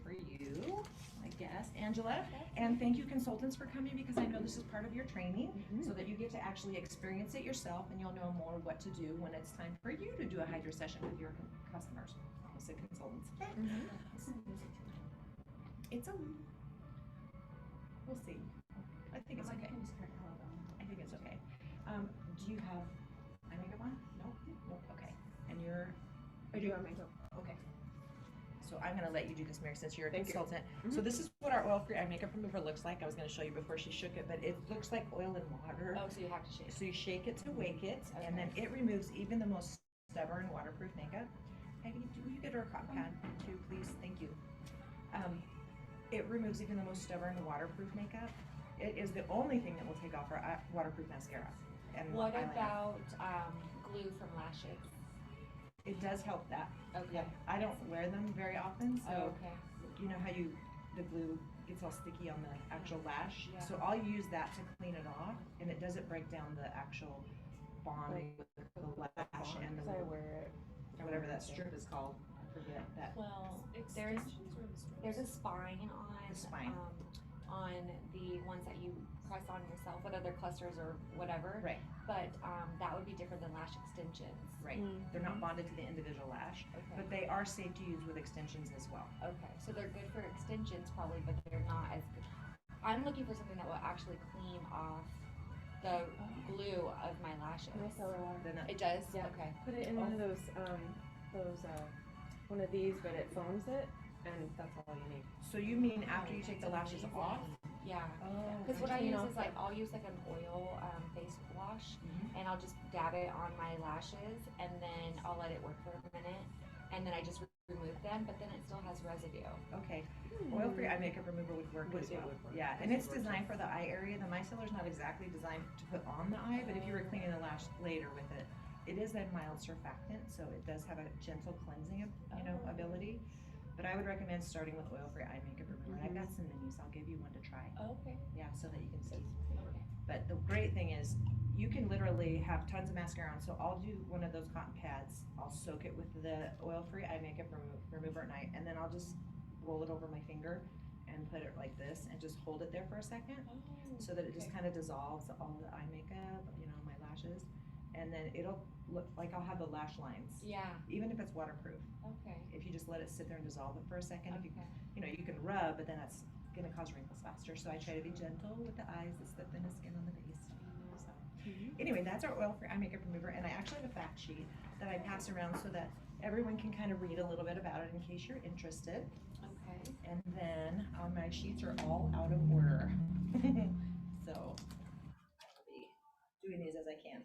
for you, I guess, Angela. And thank you, consultants, for coming, because I know this is part of your training, so that you get to actually experience it yourself, and you'll know more what to do when it's time for you to do a Hydra-Session with your customers. I almost said consultants. It's a, we'll see. I think it's okay. I think it's okay. Do you have eye makeup on? Nope. Nope. Okay. And you're. I do have makeup. Okay. So I'm going to let you do this, Mary, since you're a consultant. You. So this is what our oil-free eye makeup remover looks like. I was going to show you before she shook it, but it looks like oil and water. Oh, so you have to shake. So you shake it to wake it, and then it removes even the most stubborn waterproof makeup. Peggy, will you get her a cotton pad too, please? Thank you. It removes even the most stubborn waterproof makeup. It is the only thing that will take off our waterproof mascara. And what eyeliner. about glue from lashes? It does help that. Okay. Yep. I don't wear them very often, so okay. you know how the glue gets all sticky on the actual lash. Yeah. So I'll use that to clean it off, and it doesn't break down the actual bonding with the lash and the I wear it. whatever that strip is called. I forget that. Well, there's a spine on The spine. On the ones that you press on yourself, whether they're clusters or whatever. Right. But that would be different than lash extensions. Right. They're not bonded to the individual lash, Okay. but they are safe to use with extensions as well. Okay, so they're good for extensions probably, but they're not as good. I'm looking for something that will actually clean off the glue of my lashes. It does? Yeah. Okay. Put it in one of those, one of these, but it foams it, and that's all you need. So you mean after you take the lashes off? Yeah. Oh. Because what I Clean use off is like, I'll use like an oil face wash, and I'll just dab it on my lashes, and then I'll let it work for a minute, and then I just remove them, but then it still has residue. Okay. Oil-free eye makeup remover would work as well. Yeah, and it's designed for the eye area. The micellar's not exactly designed to put on the eye, but if you were cleaning the lash later with it, it is a mild surfactant, so it does have a gentle cleansing, ability. But I would recommend starting with oil-free eye makeup remover. I've got some minis. I'll give you one to try. Okay. Yeah, so that you can see. But the great thing is, you can literally have tons of mascara on. So I'll do one of those cotton pads. I'll soak it with the oil-free eye makeup remover at night, and then I'll just roll it over my finger and put it like this, and just hold it there for a second, so that it just kind of dissolves all the eye makeup, my lashes, and then it'll look like I'll have the lash lines. Yeah. Even if it's waterproof. Okay. If you just let it sit there and dissolve it for a second, if you can rub, but then that's going to cause wrinkles faster. So I try to be gentle with the eyes. It's the thinnest skin on the face. So anyway, that's our oil-free eye makeup remover, and I actually have a fact sheet that I pass around so that everyone can kind of read a little bit about it in case you're interested. Okay. And then my sheets are all out of order. So I'll be doing these as I can.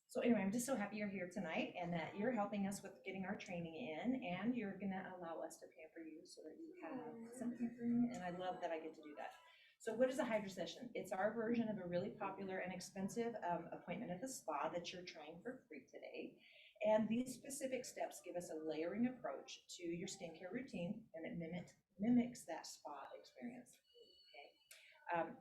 So anyway, I'm just so happy you're here tonight, and that you're helping us with getting our training in, and you're gonna allow us to pamper you so that you have some pampering, and I love that I get to do that. So what is a Hydra-Session? It's our version of a really popular and expensive appointment at the spa that you're trying for free today. And these specific steps give us a layering approach to your skincare routine, and it mimics that spa experience.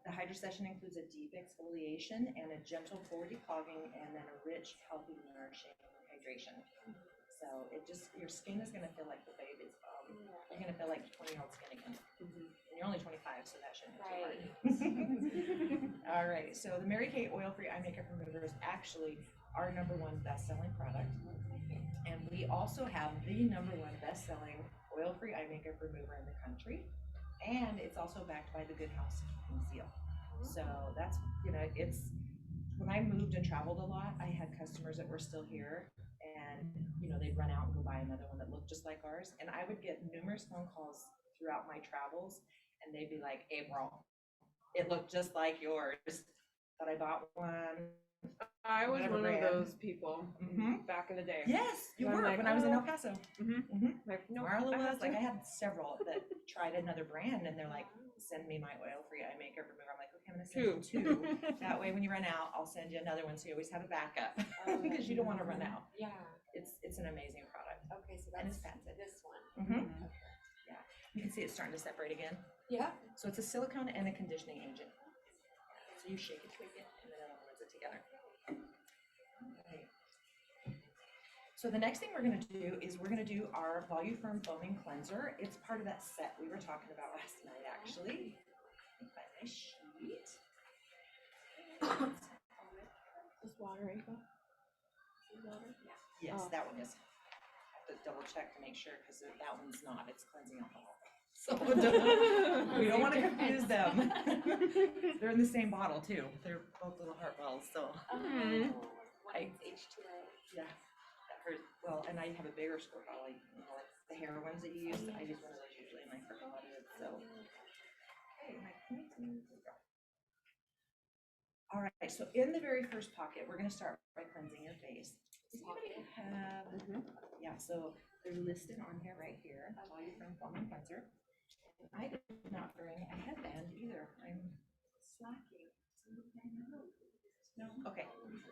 The Hydra-Session includes a deep exfoliation and a gentle forward declogging, and then a rich, healthy, nourishing hydration. So your skin is going to feel like the baby's you're going to feel like 20-year-old skin again. And you're only 25, so that shouldn't be too hard. All right, so the Mary Kay Oil-Free Eye Makeup Remover is actually our #1 best-selling product. And we also have the #1 best-selling oil-free eye makeup remover in the country. And it's also backed by the Good Housekeeping seal. So that's, it's, when I moved and traveled a lot, I had customers that were still here, and, they'd run out and go buy another one that looked just like ours. And I would get numerous phone calls throughout my travels, and they'd be like, April, it looked just like yours, but I bought one. I was one of those people back in the day. Yes, you were, when I was in El Paso. Like, no, Marla was, I had several that tried another brand, and they're like, send me my oil-free eye makeup remover. I'm like, okay, I'm gonna send you 2. That way, when you run out, I'll send you another one, so you always have a backup, because you don't want to run out. Yeah. It's an amazing product. Okay, so And that's it's patented. this one. Yeah, you can see it's starting to separate again. Yeah. So it's a silicone and a conditioning agent. So you shake it, tweak it, and then it holds it together. Right. So the next thing we're gonna do is we're gonna do our Voluform Foaming Cleanser. It's part of that set we were talking about last night, actually. Let me find my sheet. Is water equal? Is water? Yes, Oh. that one is. I have to double check to make sure, because that one's not, it's cleansing alcohol. So we don't wanna confuse them. They're in the same bottle too. They're both little heart bottles, so. One is H2O. Yeah. That hurts. Well, and I have a bigger squirt bottle, like, you know, like the hair ones that you use. I use one of those usually in my car closet, so. Okay, my point is, all right, so in the very first pocket, we're gonna start by cleansing your face. Does anybody have, yeah, so they're listed on here, right here, Voluform Foaming Cleanser. And I did not bring a headband either. I'm slacking. No, okay,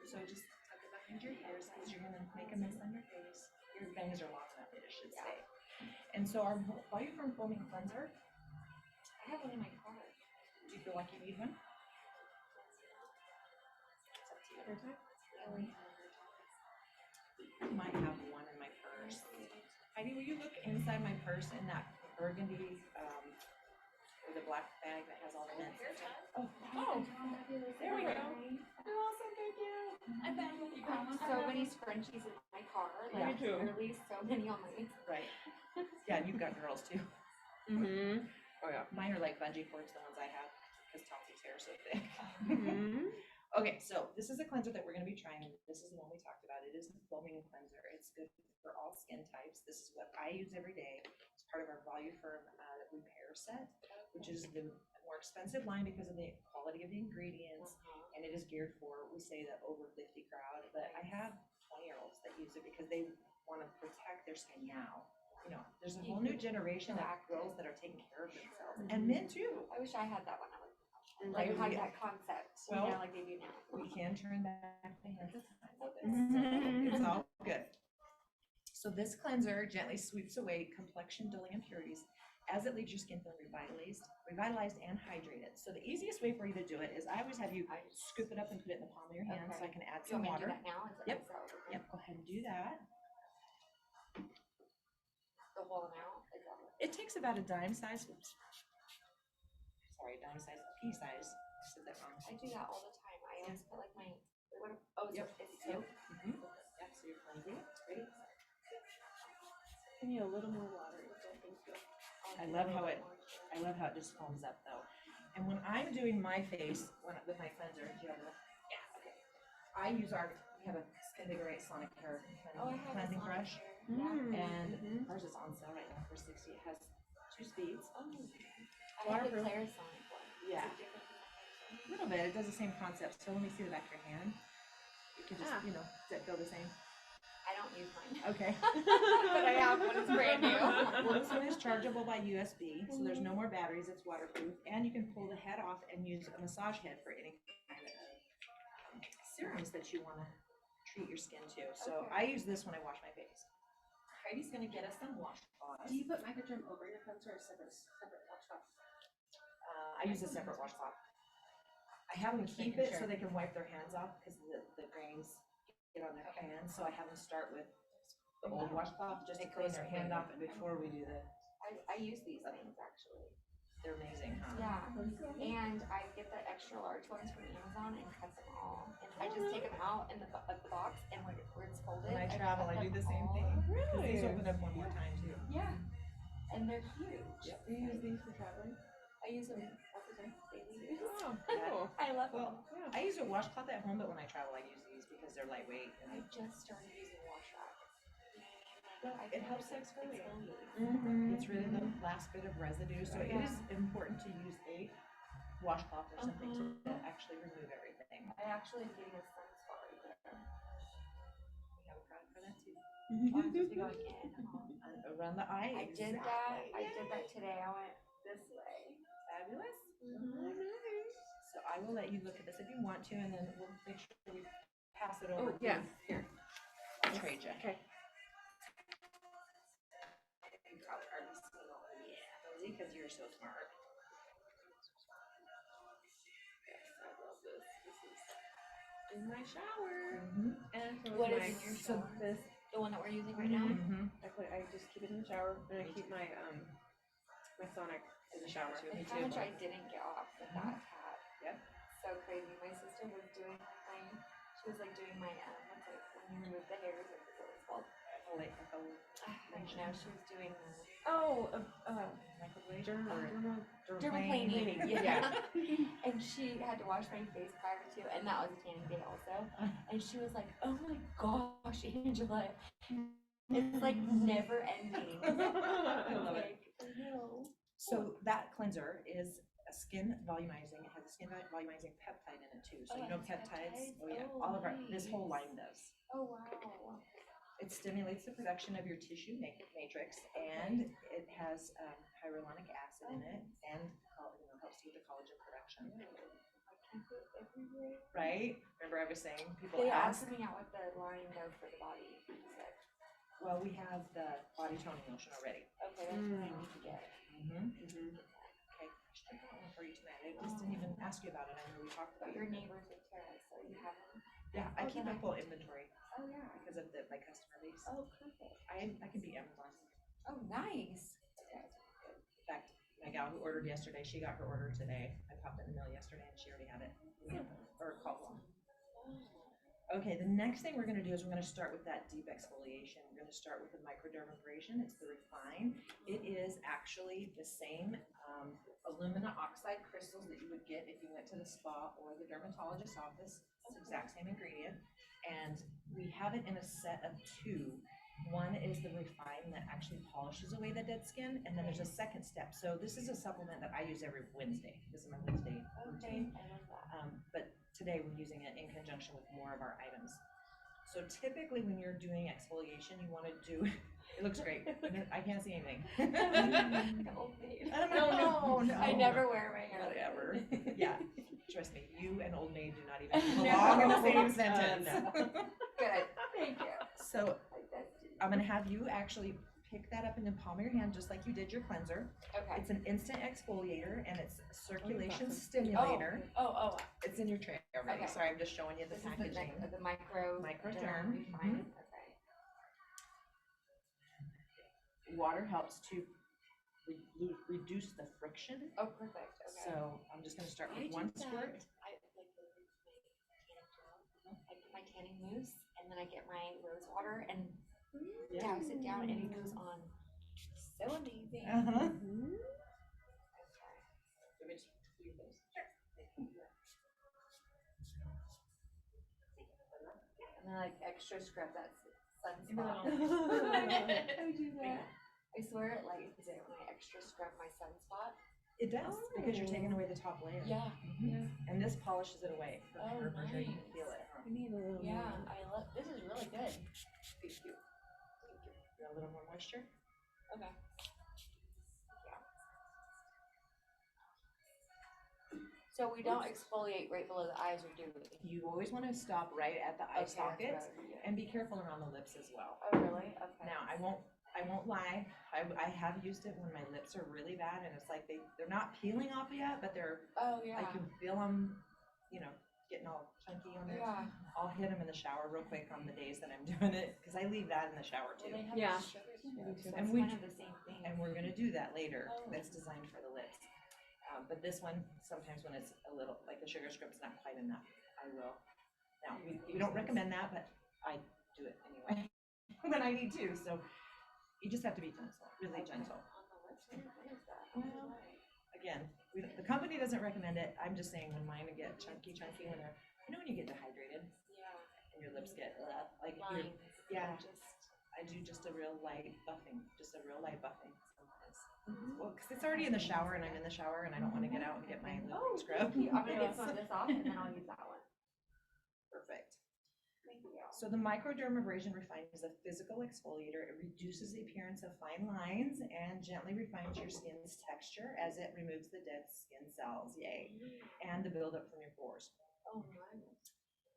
so just tuck it behind your ears, because you're gonna make a mess on your face. Your bangs are long enough, it should stay. And so our Voluform Foaming Cleanser, I have one in my car. do you feel like you need one? I might have one in my purse. Heidi, will you look inside my purse in that burgundy, or the black bag that has all the mints? Oh, there we go. You're awesome, thank you. I found you. I have so many scrunchies in my car. Like, Me too. literally so many on my. Right. Yeah, you've got girls too. Oh yeah. Mine are like bungee cords, the ones I have, because Topsy's hair is so thick. Okay, so this is a cleanser that we're gonna be trying. This is the one we talked about. It is the foaming cleanser. It's good for all skin types. This is what I use every day. It's part of our Voluform repair set, which is the more expensive line because of the quality of the ingredients, and it is geared for, we say, the over 50 crowd. But I have 20-year-olds that use it because they want to protect their skin now. You know, there's a whole new generation of girls that are taking care of themselves, and men too. I wish I had that when I was. Right, Like, had that concept, well, like they do now. We can turn back the hands. It's all good. So this cleanser gently sweeps away complexion dulling impurities as it leaves your skin feeling revitalized and hydrated. So the easiest way for you to do it is I always have you scoop it up and put it in the palm of your hand so I can add Do you some want me to water. do that now? Yep. Yep, go ahead and do that. The whole amount? Is that what? It takes about a dime size, oops. Sorry, dime size, pea size. I said that wrong. I do that all the time. I always put like my, what, oh, it's, Yep. it's soap. Yeah, so you're cleansing it, great. I need a little more water. I love how it just foams up though. And when I'm doing my face, with my cleanser, do you have enough? Yeah, okay. I use we have a Skin Vigorate Sonic Hair cleansing brush. And ours is on sale right now for $60. It has 2 speeds. I have the Clarisonic one. Yeah. A little bit, it does the same concept. So let me see the back of your hand. You can just, does that feel the same? I don't use mine. Okay. But I have one, it's brand new. Well, this one is chargeable by USB, so there's no more batteries, it's waterproof, and you can pull the head off and use a massage head for any kind of serums that you want to treat your skin to. So I use this when I wash my face. Heidi's gonna get us some washcloths. Do you put microderm over your cleanser or separate washcloth? I use a separate washcloth. I have them keep it so they can wipe their hands off because the grains get on their hands. So I have them start with the old washcloth just to clean their hand off before we do the. I use these things actually. They're amazing, huh? Yeah, and I get the extra large ones from Amazon and cut them all. And I just take them out in the box and where it's folded. When I travel, I do the same thing. Because these open up one more time too. Yeah, and they're huge. Yep. Do you use these for traveling? I use them all the time, daily use. Oh, cool. I love them. Well, I use a washcloth at home, but when I travel, I use these because they're lightweight. I just started using wash rack. It helps exfoliate. It's really the last bit of residue, so it is important to use a washcloth or something to actually remove everything. I actually do this Sunspa right there. We have a product for that too. I'll just be going in and out. Around the eye. I did that. I did that today. I went this way. Fabulous. So I will let you look at this if you want to, and then we'll make sure we pass it over. Yeah. Here. I'll trade you. Okay. Because you're so smart. Yes, I love this. This is in my shower. Mm-hmm. And What is my, in your so shower? this The one that we're using right now? Mm-hmm. I just keep it in the shower, and I keep my my Sonic in the shower too. And how much I didn't get off with that tab. Yep. So crazy. My sister was doing she was like doing my, what's it, when you remove the hairs, I forget what it's called. No, she was doing dermaplaning. Yeah. And she had to wash my face prior to, and that was a tanning day also. And she was like, "Oh my gosh, Angela, it's like never ending." I love it. No. So that cleanser is a skin volumizing. It has a skin volumizing peptide in it too. So you know peptides? Oh yeah, all of our, this whole line does. Oh wow. It stimulates the production of your tissue matrix, and it has hyaluronic acid in it, and helps with the collagen production. Right? Remember I was saying people They ask. asked me out with the line though for the body. Well, we have the body toning lotion already. Okay, that's what I need to get. Okay, I should have one for you tonight. I just didn't even ask you about it. I know we talked about But your neighbors with Tara, so you have them. Yeah, I keep a full inventory. Oh yeah. Because of my customer base. Oh perfect. I can be Amazon. Oh nice. Okay. In fact, my gal who ordered yesterday, she got her order today. I popped in the mail yesterday and she already had it. Or called one. Okay, the next thing we're going to do is we're going to start with that deep exfoliation. We're going to start with the microdermabrasion. It's the Refine. It is actually the same alumina oxide crystals that you would get if you went to the spa or the dermatologist's office. It's the exact same ingredient. And we have it in a set of two. One is the Refine that actually polishes away the dead skin, and then there's a second step. So this is a supplement that I use every Wednesday. This is my Wednesday routine. I love that. But today we're using it in conjunction with more of our items. So typically when you're doing exfoliation, you want to do, it looks great. I can't see anything. No. I never wear my hair. Whatever. Yeah. Trust me, you and Old Maid do not even belong in the same sentence. Good. Thank you. So I'm going to have you actually pick that up in the palm of your hand just like you did your cleanser. Okay. It's an instant exfoliator and it's a circulation stimulator. Oh. It's in your tray already. Okay. Sorry, I'm just showing you the This packaging. is the microderm. Mhm. Okay. Water helps to reduce the friction. Oh, perfect. Okay. So I'm just going to start with one squirt. I like I put my tanning mousse and then I get my rose water and douse it down and it goes on. So amazing. Okay. And then like extra scrub that sunspot. I do that. I swear it lightens it when I extra scrub my sunspot. It does, because you're taking away the top layer. Yeah. And this polishes it away. Oh, You can nice. feel it. I need a little Yeah, more. I love. This is really good. Thank you. Got a little more moisture? Okay. So we don't exfoliate right below the eyes, or do we? You always want to stop right at the eye Okay, sockets that's what I would do. and be careful around the lips as well. Oh really? Okay. Now, I won't lie. I have used it when my lips are really bad and it's like they're not peeling off yet, but they're, Oh yeah. I can feel them, getting all chunky on there. Yeah. I'll hit them in the shower real quick on the days that I'm doing it, because I leave that in the shower Well, too. they have Yeah. sugar scrubs, so And it's we- kind of the same thing. And we're gonna do that later. Oh. That's designed for the lips. But this one, sometimes when it's a little, like the sugar scrub's not quite enough, I will. Now, we don't recommend that, but I do it anyway when I need to. So you just have to be gentle, really gentle. On the lips, what is that? Well, again, the company doesn't recommend it. I'm just saying when mine get chunky when they're, when you get dehydrated Yeah. and your lips get like Lines. yeah. Just. I do just a real light buffing sometimes. Well, because it's already in the shower and I'm in the shower and I don't want to get out and get my lip scrub. Thank you. I'm gonna get some of this off and then I'll use that one. Perfect. Thank you. So the microdermabrasion Refine is a physical exfoliator. It reduces the appearance of fine lines and gently refines your skin's texture as it removes the dead skin cells, yay, and the buildup from your pores. Oh nice.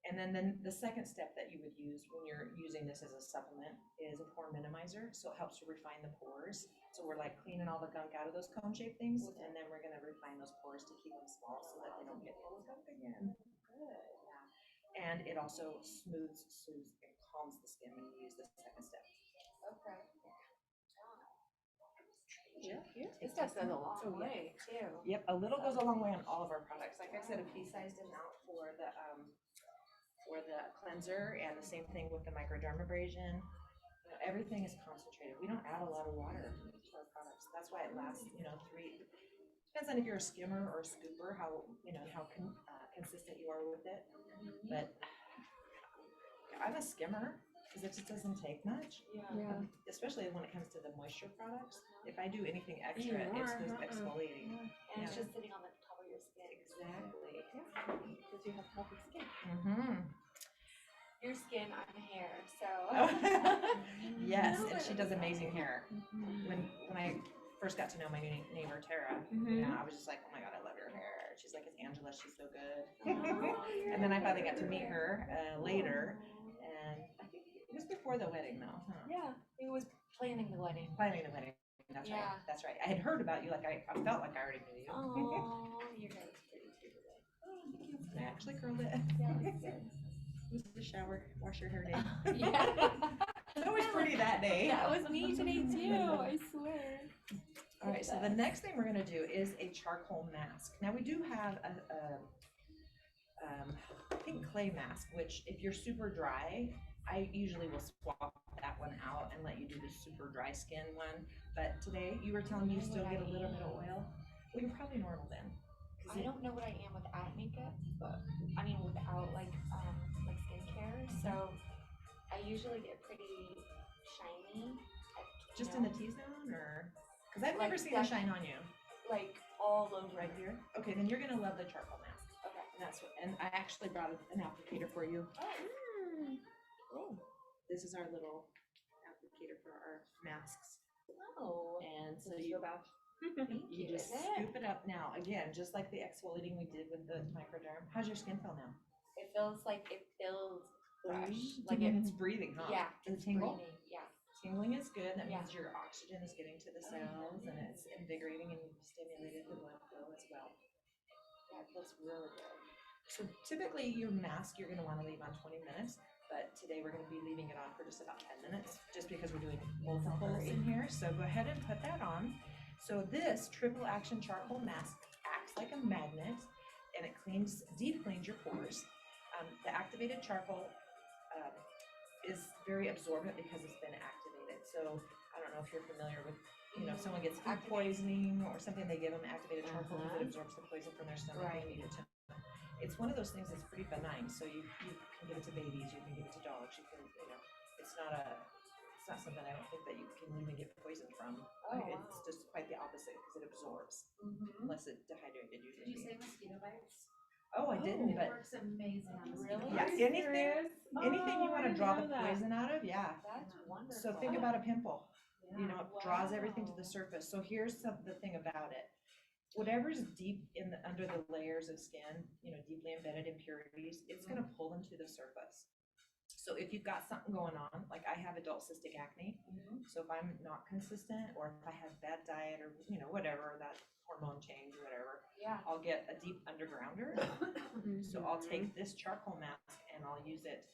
And then the second step that you would use when you're using this as a supplement is a pore minimizer. So it helps to refine the pores. So we're like cleaning all the gunk out of those cone-shaped things, and then we're gonna refine those pores to keep them small so that they don't get full of gunk again. Good. Yeah. And it also soothes and calms the skin when you use the second step. Okay. Yeah, yeah. This stuff goes a long So, yeah. way too. Yep, a little goes a long way on all of our products. Like I said, a pea-sized amount for the cleanser, and the same thing with the microdermabrasion. You know, everything is concentrated. We don't add a lot of water to our products. That's why it lasts, you know, depends on if you're a skimmer or a scooper, how, you know, how consistent you are with it. But I'm a skimmer because it just doesn't take much. Yeah. Especially when it comes to the moisture products. If I do anything extra, it's just exfoliating. And it's Yeah. just sitting on the top of your skin. Exactly. Because you have healthy skin. Mm-hmm. Your skin, I'm hair, so. Yes, and she does amazing hair. When I first got to know my neighbor Tara, you know, I was just like, oh my god, I love your hair. She's like, it's Angela, she's so good. And then I finally got to meet her later, and I think it was before the wedding though, huh? Yeah, it was planning the wedding. Planning the wedding. That's right. Yeah. That's right. I had heard about you, like I felt like I already knew you. Oh, your hair is pretty too today. I actually curled it. Yeah, it's good. It was the shower, wash your hair day. Yeah. It was pretty that day. That was me today too, I swear. All right, so the next thing we're gonna do is a charcoal mask. Now we do have I think clay mask, which if you're super dry, I usually will swap that one out and let you do the super dry skin one. But today you were telling me you still get a little bit of oil. Well, you're probably normal then. I don't know what I am without makeup, but I mean without like skincare. So I usually get pretty shiny. Just in the T-zone, or because I've never Like seen a shine on you. Like all over. Right here. Okay, then you're gonna love the charcoal mask. Okay. And that's what. And I actually brought an applicator for you. Oh. This is our little applicator for our masks. Oh. And so Just you go back. you just scoop it up now. Again, just like the exfoliating we did with the microderm. How's your skin feel now? It feels fresh. Like it's breathing, huh? Yeah. Does it tingle? Breathing, yeah. Tingling is good. That Yeah. means your oxygen is getting to the cells and it's invigorating and stimulated the blood flow as well. Yeah, it feels really good. So typically your mask you're going to want to leave on 20 minutes, but today we're going to be leaving it on for just about 10 minutes just because we're doing multiples in here. So go ahead and put that on. So this triple action charcoal mask acts like a magnet and it deep cleans your pores. The activated charcoal is very absorbent because it's been activated. So I don't know if you're familiar with, you know, if someone gets food poisoning or something, they give them activated charcoal because it absorbs the poison from their stomach. Right. They need it to. It's one of those things that's pretty benign. So you can give it to babies, you can give it to dogs, you can, you know, it's not something I don't think that you can even get poisoned from. Oh, It's just quite the opposite because it absorbs, unless it dehydrated you. Did you say mosquito bites? Oh, I didn't, It but works amazing on mosquito Really? yeah, bites. anything you want to draw the poison out of, yeah. That's wonderful. So think about a pimple, you know, it draws Wow. everything to the surface. So here's the thing about it. Whatever's deep under the layers of skin, you know, deeply embedded impurities, it's gonna pull them to the surface. So if you've got something going on, like I have adult cystic acne, so if I'm not consistent or if I have bad diet or, you know, whatever, that hormone change or whatever, Yeah. I'll get a deep undergrounder. So I'll take this charcoal mask and I'll use it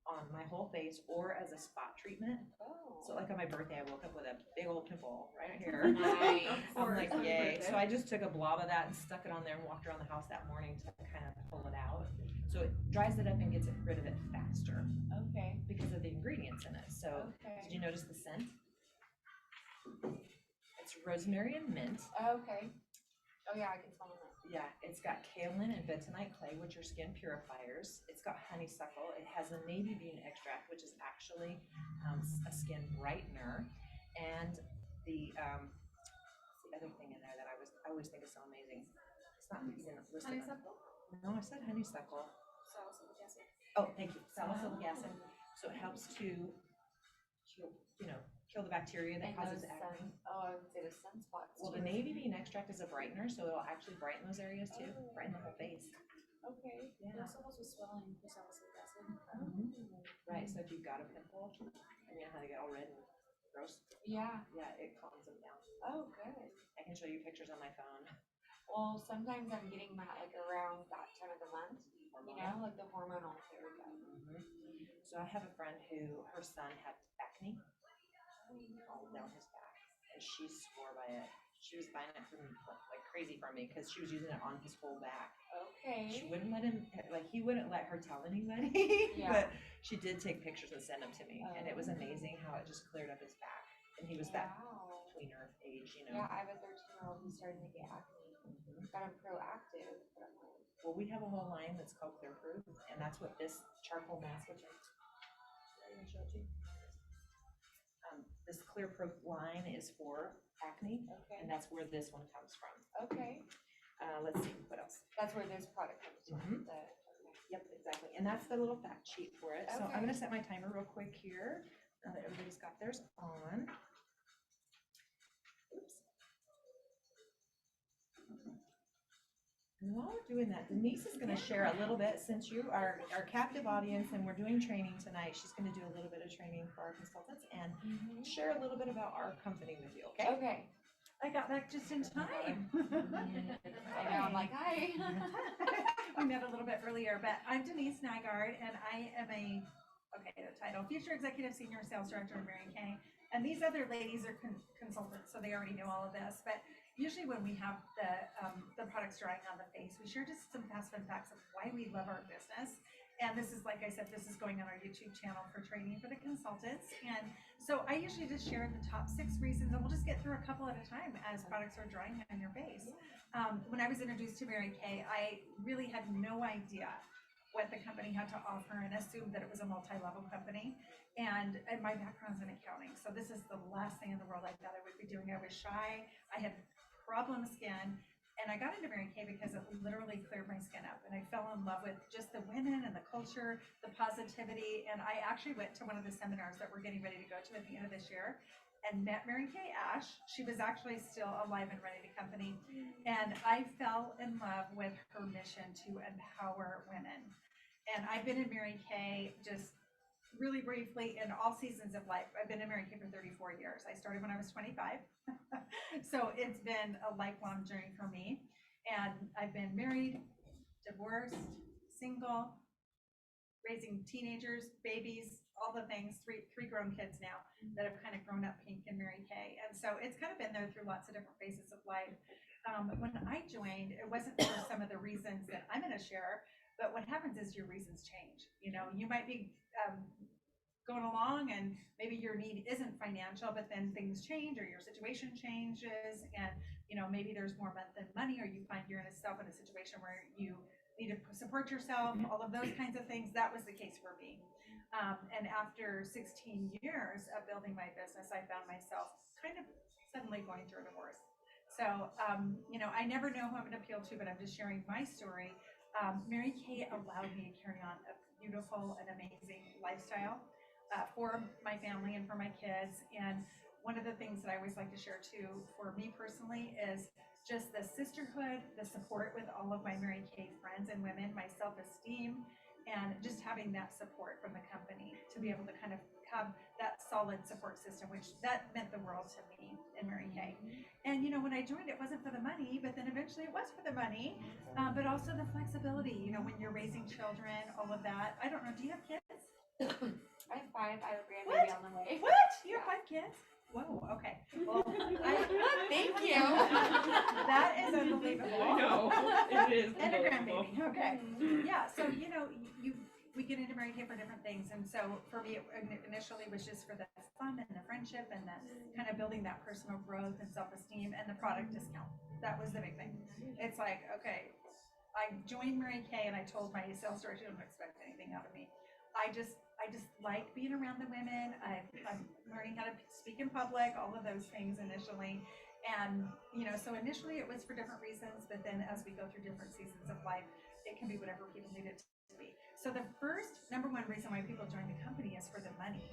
on my whole face or as a spot treatment. Oh. So like on my birthday, I woke up with a big old pimple right here. Nice. I'm like, yay. So I just took a blob of that and stuck it on there and walked around the house that morning to kind of pull it out. So it dries it up and gets rid of it faster Okay. because of the ingredients in it. So Okay. did you notice the scent? It's rosemary and mint. Okay. Oh yeah, I can smell it. Yeah, it's got kaolin and bentonite clay, which are skin purifiers. It's got honeysuckle. It has a navy bean extract, which is actually a skin brightener. And the other thing in there that I always think is so amazing. It's not even listed. Honeysuckle? No, I said honeysuckle. Salicylic acid. Oh, thank you. Salicylic acid. So it helps to kill the bacteria that And causes those acne. I would say the sunspots. Well, the too. navy bean extract is a brightener, so it'll actually brighten those areas too, Oh. brighten the whole face. Okay. It also helps with swelling for salicylic acid. Right, so if you've got a pimple, and you know how they get all red and gross, Yeah. yeah, it calms them down. Oh, good. I can show you pictures on my phone. Well, sometimes I'm getting that like around that time of the month, You know, like the hormonal haircut. So I have a friend who, her son had acne all down his back, and she swore by it. She was buying it from like crazy from me because she was using it on his whole back. She Okay. wouldn't let him, like he wouldn't let her tell anybody, Yeah. but she did take pictures and send them to me, and it was amazing how it just cleared up his back. And he was that Wow. tweener age, you know. Yeah, I have a 13-year-old who's starting to get acne. Got him proactive. But I'm like, Well, we have a whole line that's called Clear Proof, and that's what this charcoal mask, which I'm going to show it to you. This Clear Proof line is for acne, okay. and that's where this one comes from. Okay. Let's see, what else? That's where this product comes from. Mhm. Yep, exactly. And that's the little fact sheet for it. So Okay. I'm gonna set my timer real quick here, now that everybody's got theirs on. Oops. And while we're doing that, Denise is gonna share a little bit, since you are our captive audience and we're doing training tonight, she's gonna do a little bit of training for our consultants and share a little bit about our company with you, okay? Okay. I got back just in time. I know, I'm like, hi. We met a little bit earlier, but I'm Denise Nygaard, and I am the title, Future Executive Senior Sales Director in Mary Kay. And these other ladies are consultants, so they already know all of this. But usually when we have the products drying on the face, we share just some fast fun facts of why we love our business. And this is, like I said, this is going on our YouTube channel for training for the consultants. And so I usually just share the top 6 reasons, and we'll just get through a couple at a time as products are drying on your face. When I was introduced to Mary Kay, I really had no idea what the company had to offer and assumed that it was a multi-level company. And my background's in accounting, so this is the last thing in the world I thought I would be doing. I was shy, I had problem skin, and I got into Mary Kay because it literally cleared my skin up, and I fell in love with just the women and the culture, the positivity. And I actually went to one of the seminars that we're getting ready to go to at the end of this year and met Mary Kay Ash. She was actually still alive and running the company, and I fell in love with her mission to empower women. And I've been in Mary Kay just really briefly in all seasons of life. I've been in Mary Kay for 34 years. I started when I was 25. So it's been a lifelong journey for me. And I've been married, divorced, single, raising teenagers, babies, all the things, three grown kids now that have kind of grown up pink in Mary Kay. And so it's kind of been there through lots of different phases of life. When I joined, it wasn't for some of the reasons that I'm going to share, but what happens is your reasons change. You know, you might be going along and maybe your need isn't financial, but then things change or your situation changes, and you know, maybe there's more than money, or you find you're in a situation where you need to support yourself, all of those kinds of things. That was the case for me. And after 16 years of building my business, I found myself kind of suddenly going through a divorce. So, you know, I never know who I'm going to appeal to, but I'm just sharing my story. Mary Kay allowed me to carry on a beautiful and amazing lifestyle for my family and for my kids. And one of the things that I always like to share too, for me personally, is just the sisterhood, the support with all of my Mary Kay friends and women, my self-esteem, and just having that support from the company to be able to kind of have that solid support system, which that meant the world to me in Mary Kay. And you know, when I joined, it wasn't for the money, but then eventually it was for the money, but also the flexibility. You know, when you're raising children, all of that. I don't know. Do you have kids? I have 5. I have a grandbaby on the way. What? You have 5 kids? Whoa. Okay. Well, Thank you. that is unbelievable. I know, it is. And a unbelievable. grandbaby. Okay. Yeah. So you know, we get into Mary Kay for different things, and so for me, it initially was just for the fun and the friendship and the kind of building that personal growth and self-esteem and the product discount. That was the big thing. It's like, okay, I joined Mary Kay and I told my sales director, don't expect anything out of me. I just like being around the women. I'm learning how to speak in public, all of those things initially. And, you know, so initially it was for different reasons, but then as we go through different seasons of life, it can be whatever people need it to be. So the first number one reason why people join the company is for the money.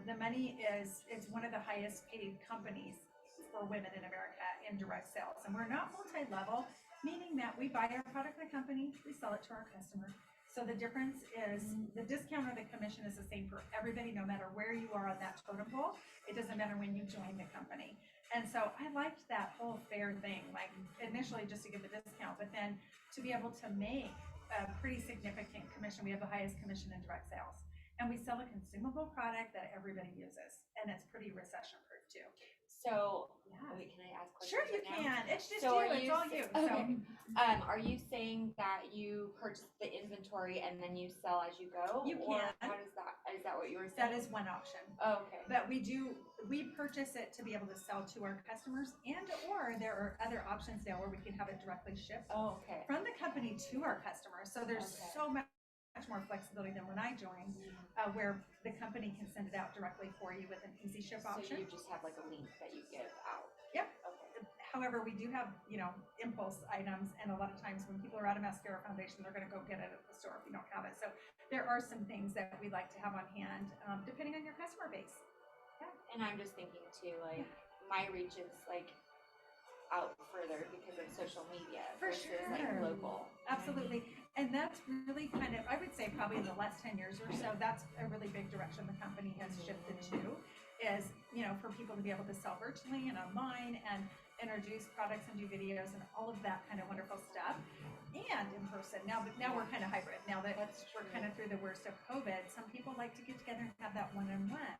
The money is, it's one of the highest paid companies for women in America in direct sales. And we're not multi-level, meaning that we buy our product in the company, we sell it to our customer. So the difference is the discount or the commission is the same for everybody, no matter where you are on that totem pole. It doesn't matter when you join the company. And so I liked that whole fair thing, like initially just to give the discount, but then to be able to make a pretty significant commission. We have the highest commission in direct sales. And we sell a consumable product that everybody uses, and it's pretty recession proof too. So, Yeah. wait, can I ask questions? Sure you right now? can. It's just So you. are It's you all s- you. Okay. So Are you saying that you purchase the inventory and then you sell as you go? You Or can. how does that, is that what you were saying? that is one option. Oh, okay. But we purchase it to be able to sell to our customers, and or there are other options now where we can have it directly shipped Oh, okay. from the company to our customers. So there's Okay. so much more flexibility than when I joined, where the company can send it out directly for you with an easy ship So option. you just have like a link that you give out? Yep. Okay. However, we do have, impulse items, and a lot of times when people are out of mascara foundation, they're gonna go get it at the store if you don't have it. So there are some things that we like to have on hand, depending on your customer base. And I'm just thinking too, like, my reach is like out further because of social media For versus like sure. local. Absolutely. And that's really kind of, I would say probably in the last 10 years or so, that's a really big direction the company has shifted to, is, for people to be able to sell virtually and online and introduce products and do videos and all of that kind of wonderful stuff. And in person. Now we're kind of hybrid. Now that we're kind of through the worst of COVID, some people like to get together and have that one-on-one.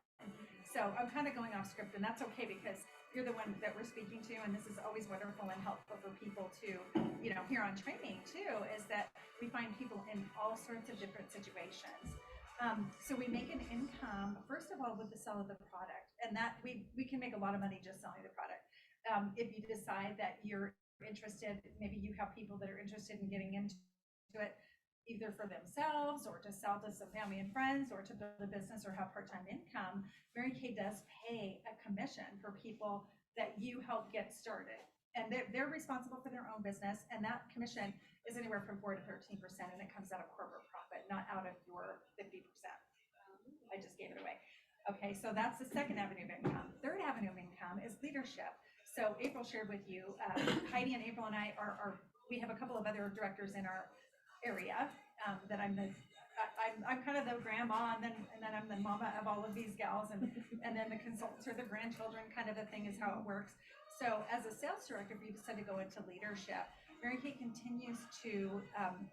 So I'm kind of going off script, and that's okay because you're the one that we're speaking to, and this is always wonderful and helpful for people to, here on training too, is that we find people in all sorts of different situations. So we make an income, first of all, with the sale of the product, and that we can make a lot of money just selling the product. If you decide that you're interested, maybe you have people that are interested in getting into it, either for themselves or to sell to some family and friends or to build a business or have part-time income, Mary Kay does pay a commission for people that you help get started. And they're responsible for their own business, and that commission is anywhere from 4 to 13%, and it comes out of corporate profit, not out of your 50%. I just gave it away. Okay, so that's the second avenue of income. Third avenue of income is leadership. So April shared with you, Heidi and April and I we have a couple of other directors in our area, that I'm kind of the grandma, and then I'm the mama of all of these gals, and then the consultants are the grandchildren, kind of a thing is how it works. So as a sales director, if you decide to go into leadership, Mary Kay continues to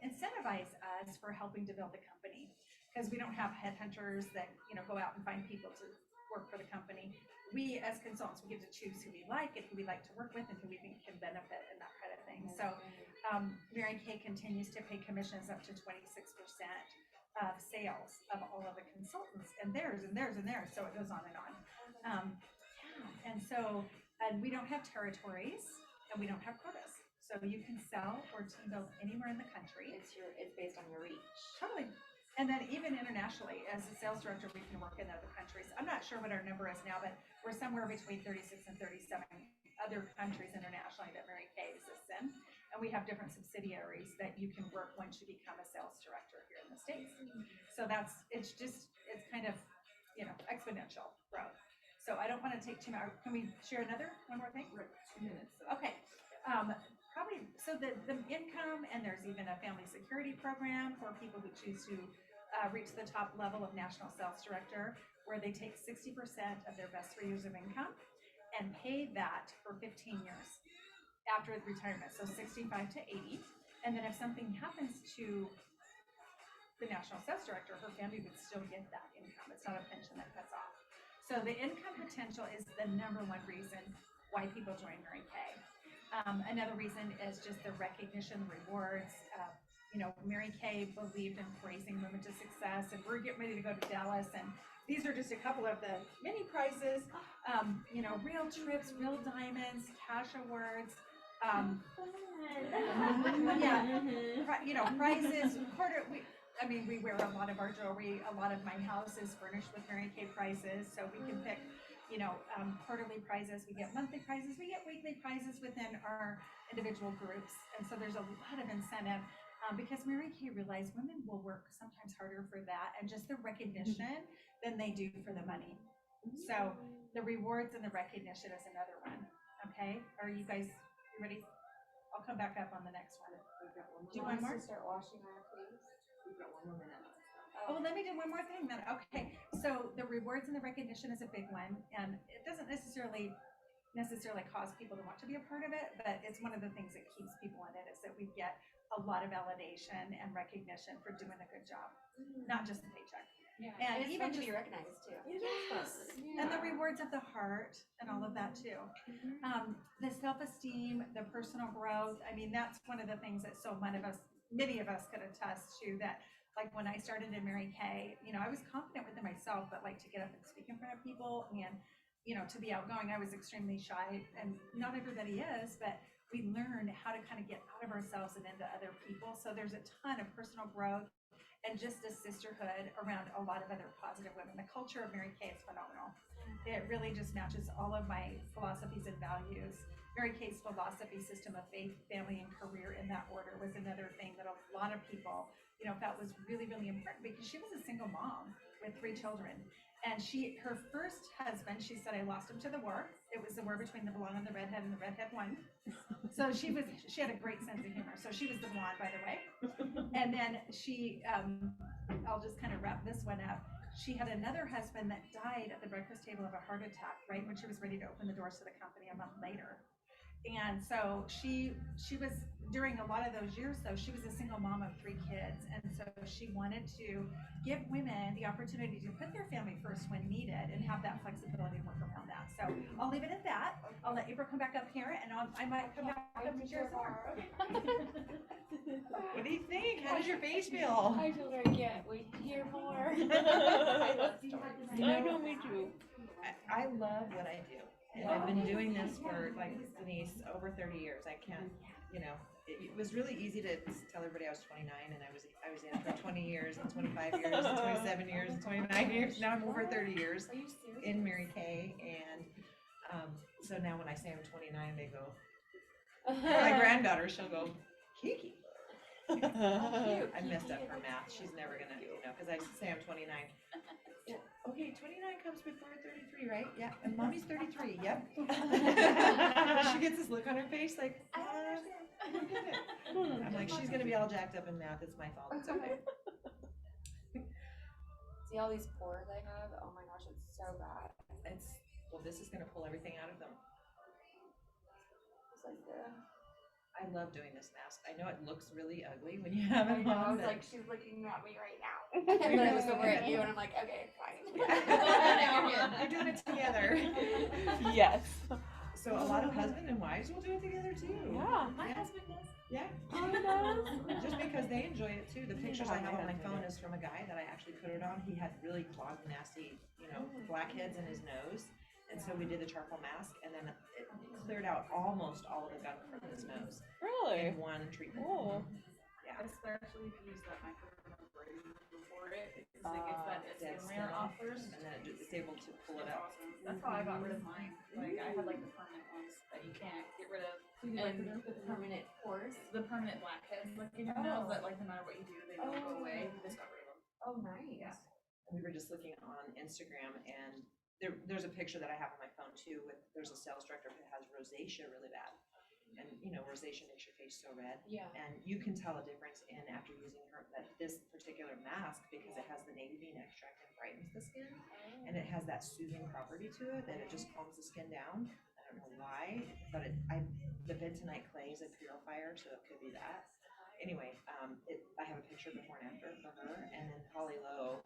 incentivize us for helping to build the company, because we don't have headhunters that go out and find people to work for the company. We as consultants, we get to choose who we like and who we like to work with and who we think can benefit and that kind of thing. So Mary Kay continues to pay commissions up to 26% of sales of all of the consultants, and theirs and theirs and theirs. So it goes on and on. And we don't have territories, and we don't have quotas. So you can sell or team build anywhere in the country. It's based on your reach. Totally. And then even internationally, as a sales director, we can work in other countries. I'm not sure what our number is now, but we're somewhere between 36 and 37 other countries internationally that Mary Kay exists in. And we have different subsidiaries that you can work once you become a sales director here in the States. So it's kind of, exponential growth. So I don't want to take too much. Can we share one more thing? Right, 2 minutes. Okay. Probably, so the income, and there's even a family security program for people who choose to reach the top level of national sales director, where they take 60% of their best 3 years of income and pay that for 15 years after retirement, so 65 to 80. And then if something happens to the national sales director, her family would still get that income. It's not a pension that cuts off. So the income potential is the number one reason why people join Mary Kay. Another reason is just the recognition, the rewards. Mary Kay believed in praising women to success, and we're getting ready to go to Dallas, and these are just a couple of the many prizes. Real trips, real diamonds, cash awards. Prizes. We wear a lot of our jewelry. A lot of my house is furnished with Mary Kay prizes, so we can pick quarterly prizes, we get monthly prizes, we get weekly prizes within our individual groups. And so there's a lot of incentive, because Mary Kay realized women will work sometimes harder for that and just the recognition than they do for the money. So the rewards and the recognition is another one. Okay, are you guys ready? I'll come back up on the next one. Do one more? Start washing our face. We've got 1 more minute. Oh, let me do one more thing then. Okay, so the rewards and the recognition is a big one, and it doesn't necessarily cause people to want to be a part of it, but it's one of the things that keeps people in it, is that we get a lot of validation and recognition for doing a good job, not just a paycheck. Yeah. And And it's even fun to be just- recognized too. Yes, and the rewards of the heart and all of that too. The self-esteem, the personal growth, I mean, that's one of the things that many of us could attest to, that like when I started in Mary Kay, you know, I was confident within myself, but like to get up and speak in front of people and, you know, to be outgoing, I was extremely shy, and not everybody is, but we learned how to kind of get out of ourselves and into other people. So there's a ton of personal growth and just a sisterhood around a lot of other positive women. The culture of Mary Kay is phenomenal. It really just matches all of my philosophies and values. Mary Kay's philosophy, system of faith, family, and career in that order was another thing that a lot of people, you know, felt was really, really important, because she was a single mom with 3 children. And her first husband, she said, I lost him to the war. It was the war between the blonde and the redhead, and the redhead won. So she had a great sense of humor. So she was the blonde, by the way. And then I'll just kind of wrap this one up. She had another husband that died at the breakfast table of a heart attack, right when she was ready to open the doors to the company a month later. And so she was, during a lot of those years though, she was a single mom of 3 kids. And so she wanted to give women the opportunity to put their family first when needed and have that flexibility and work around that. So I'll leave it at that. I'll let April come back up here, and I might come back up to share some more. What do you think? How does your face feel? I feel like I can't wait to hear more. I know, me too. I love what I do. And I've been doing this for, like Denise, over 30 years. I can't, you know, it was really easy to tell everybody I was 29, and I was in for 20 years and 25 years and 27 years and 29 years. Now I'm over 30 years Are you serious? in Mary Kay, and so now when I say I'm 29, they go, my granddaughter, she'll go, Kiki. I messed up her math. She's never gonna, you know, because I say I'm 29. Yeah, okay, 29 comes before 33, right? Yeah, and mommy's 33, yep. She gets this look on her face like, I'm like, she's gonna be all jacked up in math, it's my fault, it's okay. See all these pores I have? Oh my gosh, it's so bad. Well, this is gonna pull everything out of them. It's like the. I love doing this mask. I know it looks really ugly when you have I it know, I on, was but like, she's looking at me right now. And then I look over at you and I'm like, okay, fine. we're doing it together. Yes. So a lot of husband and wives will do it together too. Yeah. My husband does. Yeah. Oh, Just because they enjoy it too. The pictures I have on my phone is from a guy that I actually put it on. He had really clogged, nasty, you know, blackheads in his nose. And so we did the charcoal mask, and then it cleared out almost all of the gunk from his nose Really? in one treatment. Cool. Yeah. Especially if you use that microdermabrasion before it, because it gets that Dead skin layer skin. off first. And then it's able to pull it That's out. awesome. That's how I got rid of mine. Like I had like the permanent ones that you can't get rid of. And The permanent pores. the permanent blackheads like in your nose that like no matter what you do, they don't go away. This got rid of them. Oh, nice. Yeah. We were just looking on Instagram, and there's a picture that I have on my phone too. There's a sales director who has rosacea really bad, and you know, rosacea makes your face so red. Yeah. And you can tell a difference in after using this particular mask, because it has the navy bean extract and brightens the skin, and it has that soothing property to it that it just calms the skin down. I don't know why, but the bentonite clay is a purifier, so it could be that. Anyway, I have a picture before and after for her, and then Holly Lowe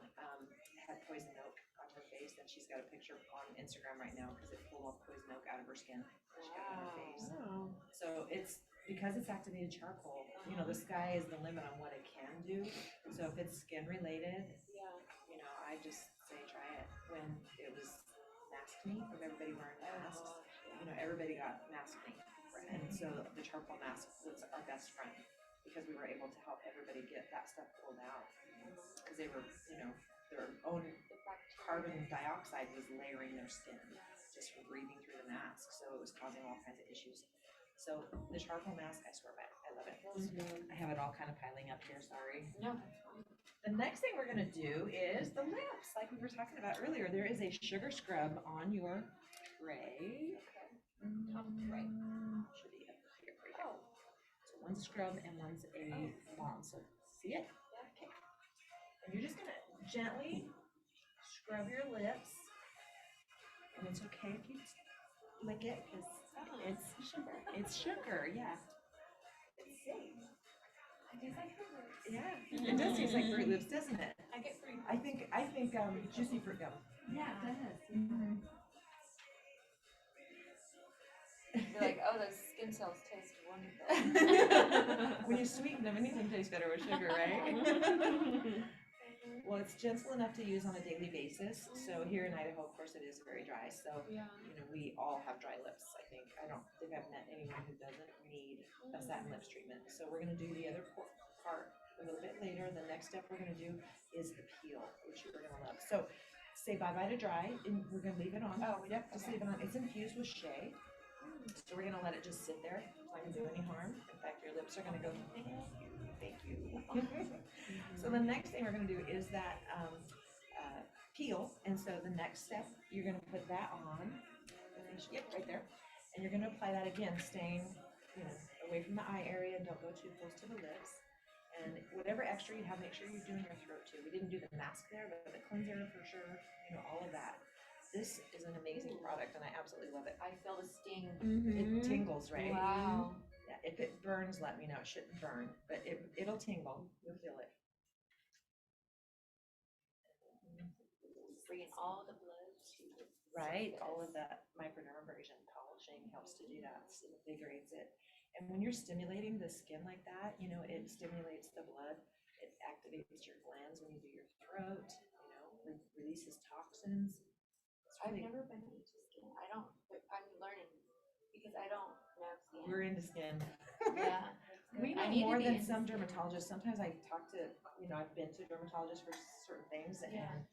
had poison oak on her face, and she's got a picture on Instagram right now because it pulled all the poison oak out of her skin. She got it on her face. Wow. So it's because it's activated charcoal, you know, the sky is the limit on what it can do. So if it's skin related, Yeah. you know, I just say try it. When it was mask me, from everybody wearing masks, you know, everybody got mask me. And so the charcoal mask was our best friend, because we were able to help everybody get that stuff pulled out. Because they were, you know, their own carbon dioxide was layering their skin just from breathing through the mask. So it was causing all kinds of issues. So the charcoal mask, I swear by it. I love it. I have it all kind of piling up here, sorry. No. The next thing we're gonna do is the lips, like we were talking about earlier. There is a sugar scrub on your tray. Top right. Should be up here, right here. So one's a scrub and one's a balm. So see it? Okay. And you're just gonna gently scrub your lips, and it's okay if you lick it, because it's sugar. It's sugar, yeah. It's safe. It tastes like Fruit Loops. Yeah, it does taste like Fruit Loops, doesn't it? I get free. I think juicy fruit gum. Yeah, it does. Mhm. You're like, oh, those skin cells taste wonderful. When you sweeten them, anything tastes better with sugar, right? Well, it's gentle enough to use on a daily basis. So here in Idaho, of course, it is very dry. So, Yeah. you know, we all have dry lips, I think. I don't think I've met anyone who doesn't need a satin lips treatment. So we're gonna do the other part a little bit later. The next step we're gonna do is the peel, which you're gonna love. So say bye-bye to dry, and we're gonna leave it on. Oh, Yep, just leave it on. It's infused with shea. So we're gonna let it just sit there. It's not gonna do any harm. In fact, your lips are gonna go, thank you. So the next thing we're gonna do is that peel. And so the next step, you're gonna put that on. Yep, right there. And you're gonna apply that again, staying, you know, away from the eye area and don't go too close to the lips. And whatever extra you have, make sure you're doing your throat too. We didn't do the mask there, but the cleanser for sure, you know, all of that. This is an amazing product and I absolutely love it. I feel the sting. It tingles, right? Wow. Yeah, if it burns, let me know. It shouldn't burn, but it'll tingle. You'll feel it. Bringing all the blood to the Right, surface. all of that microdermabrasion polishing helps to do that, so it invigorates it. And when you're stimulating the skin like that, you know, it stimulates the blood, it activates your glands when you do your throat, you know, releases toxins. It's I've really, never been into skin. I don't, but I'm learning because I don't know skin. we're into skin. Yeah. We I know need to more be than into some skin. dermatologists. Sometimes I talk to, you know, I've been to dermatologists for certain things and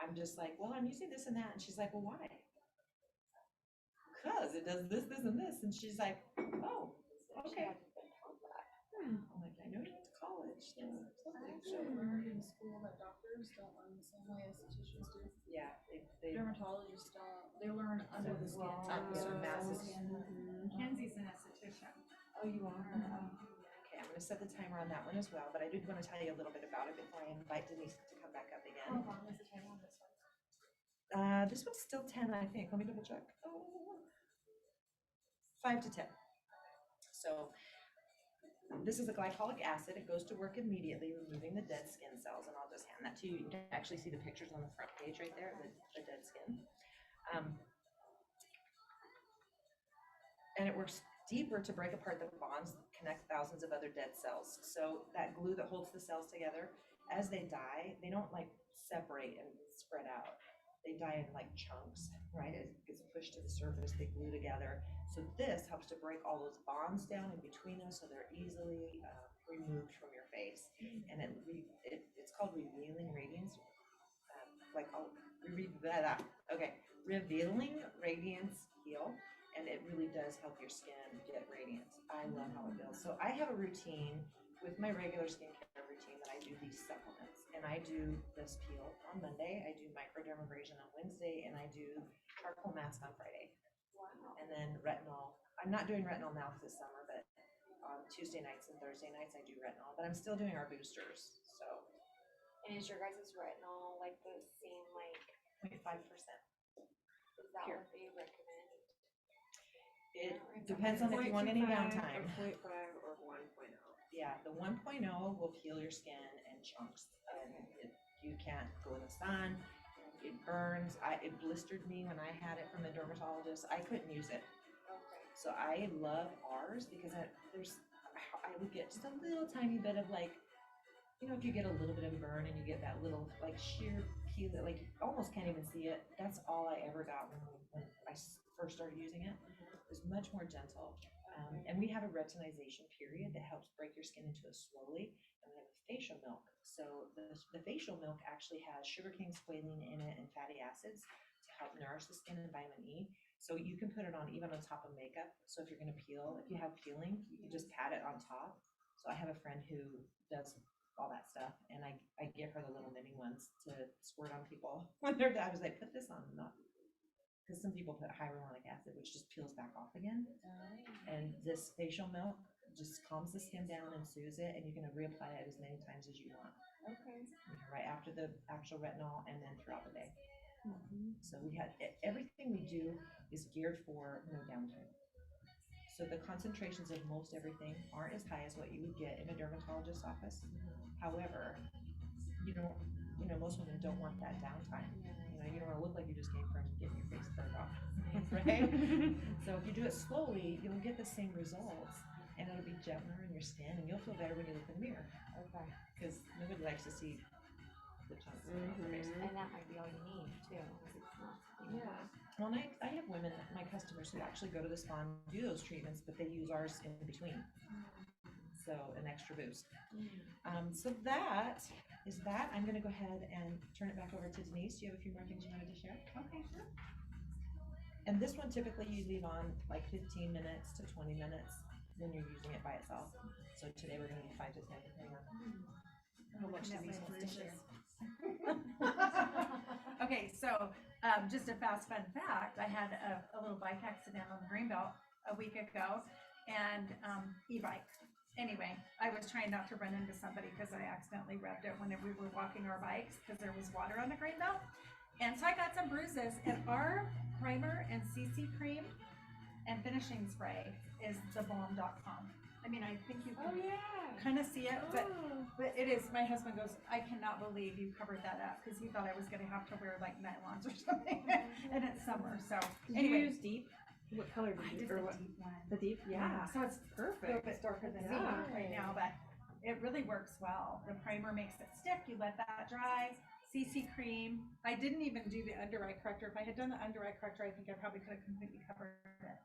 I'm just like, well, I'm using this and that. And she's like, well, why? Because it does this, this, and this. And she's like, oh, okay. I'm like, I know you went to college, so something. I actually learned in school that doctors don't learn the same way estheticians do. Yeah, they Dermatologists don't. They learn under the skin. masses. Kenzie's an esthetician. Oh, you are? Okay, I'm gonna set the timer on that one as well, but I did want to tell you a little bit about it before I invite Denise to come back up How again. long is the timer on this one? This one's still 10, I think. Let me double check. Oh, 5 to 10. So this is a glycolic acid. It goes to work immediately, removing the dead skin cells, and I'll just hand that to you. You can actually see the pictures on the front page right there, the dead skin. And it works deeper to break apart the bonds that connect thousands of other dead cells. So that glue that holds the cells together, as they die, they don't like separate and spread out. They die in like chunks, right? It gets pushed to the surface, they glue together. So this helps to break all those bonds down in between us so they're easily removed from your face. And it's called revealing radiance. Revealing radiance heal. And it really does help your skin get radiance. I love how it feels. So I have a routine with my regular skincare routine that I do these supplements. And I do this peel on Monday, I do microdermabrasion on Wednesday, and I do charcoal mask on Friday. Wow. And then retinol. I'm not doing retinol mouth this summer, but on Tuesday nights and Thursday nights I do retinol. But I'm still doing our boosters. So And is your guys' retinol like the same, like, 0.5%. is that Pure. what they recommend? It depends on if you want any 0.25, downtime. a 0.5 or 1.0. Yeah, the 1.0 will peel your skin in chunks, and you can't go in the sun. It burns. It blistered me when I had it from the dermatologist. I couldn't use it, Okay. so I love ours because I would get just a little tiny bit of like, you know, if you get a little bit of a burn and you get that little like sheer peel that like you almost can't even see it. That's all I ever got when I first started using it. It was much more gentle. And we have a retinization period that helps break your skin into it slowly. And we have a facial milk. So the facial milk actually has sugarcane, squalene in it and fatty acids to help nourish the skin and vitamin E. So you can put it on even on top of makeup. So if you're gonna peel, if you have peeling, you can just pat it on top. So I have a friend who does all that stuff and I give her the little mini ones to squirt on people when they're done. I was like, put this on, not because some people put hyaluronic acid, which just peels back off again. And this facial milk just calms the skin down and soothes it, and you can reapply it as many times as you want. Okay. Right after the actual retinol and then throughout the day. So we had everything we do is geared for no downtime. So the concentrations of most everything aren't as high as what you would get in a dermatologist's office. However, you don't, most women don't want that downtime. You don't want to look like you just came from getting your face burned off, right? So if you do it slowly, you'll get the same results, and it'll be gentler in your skin, and you'll feel better when you look in the mirror. Okay. Because nobody likes to see the chunks of off their face. And that might be all you need too. It's not, Yeah. Well, and I have women, my customers, who actually go to the spa and do those treatments, but they use ours in between. So an extra boost. So that is that. I'm going to go ahead and turn it back over to Denise. Do you have a few more things you wanted to share? Okay, sure. And this one typically you leave on like 15 minutes to 20 minutes when you're using it by itself. So today we're going to do 5 to 10 depending on how much Denise wants to share. Okay, so just a fast fun fact, I had a little bike accident on the Greenbelt a week ago, and e-bike. Anyway, I was trying not to run into somebody because I accidentally revved it when we were walking our bikes because there was water on the Greenbelt. And so I got some bruises, and our primer and CC cream and finishing spray is thebomb.com. I mean, I think you can kind of see it, but it is, my husband goes, I cannot believe you covered that up, because he thought I was going to have to wear like nylons or something, and it's summer, so. Did you use deep? What color I did you, did or the what? deep one. The deep? Yeah. So it's a little Perfect. bit darker than me Yeah. right now, but it really works well. The primer makes it stick, you let that dry. CC cream, I didn't even do the under eye corrector. If I had done the under eye corrector, I think I probably could have completely covered it.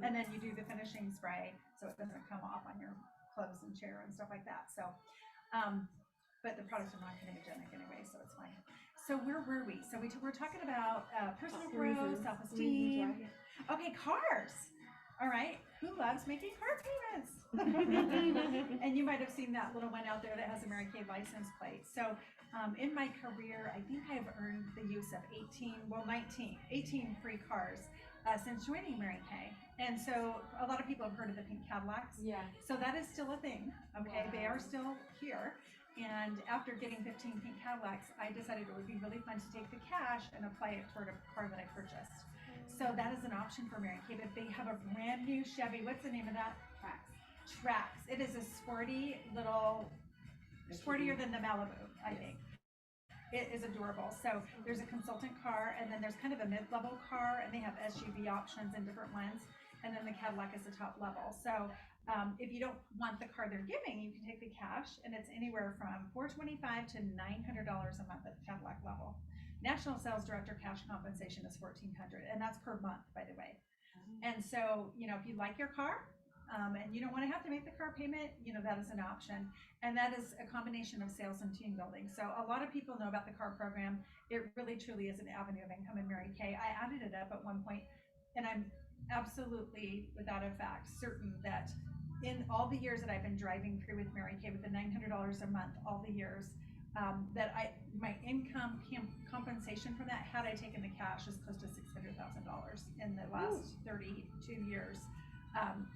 And then you do the finishing spray so it doesn't come off on your clothes and chair and stuff like that. So, but the products are not comedogenic anyway, so it's fine. So where were we? So we're talking about personal growth, self-esteem. Okay, cars. All right. Who loves making car payments? And you might have seen that little one out there that has a Mary Kay license plate. So in my career, I think I've earned the use of 18 free cars since joining Mary Kay. And so a lot of people have heard of the pink Cadillacs. Yeah. So that is still a thing. Okay, Wow. They are still here. And after getting 15 pink Cadillacs, I decided it would be really fun to take the cash and apply it toward a car that I purchased. So that is an option for Mary Kay, but they have a brand new Chevy. What's the name of that? Trax. It is a sporty little, sportier than the Malibu, I think. It is adorable. So there's a consultant car, and then there's kind of a mid-level car, and they have SUV options and different ones. And then the Cadillac is the top level. So if you don't want the car they're giving, you can take the cash, and it's anywhere from $425 to $900 a month at the Cadillac level. National Sales Director cash compensation is $1,400, and that's per month, by the way. And so, if you like your car, and you don't want to have to make the car payment, that is an option. And that is a combination of sales and team building. So a lot of people know about the car program. It really truly is an avenue of income in Mary Kay. I added it up at one point, and I'm absolutely, without a fact, certain that in all the years that I've been driving through with Mary Kay with the $900 a month, all the years, that my income compensation from that, had I taken the cash, is close to $600,000 in the last 32 years.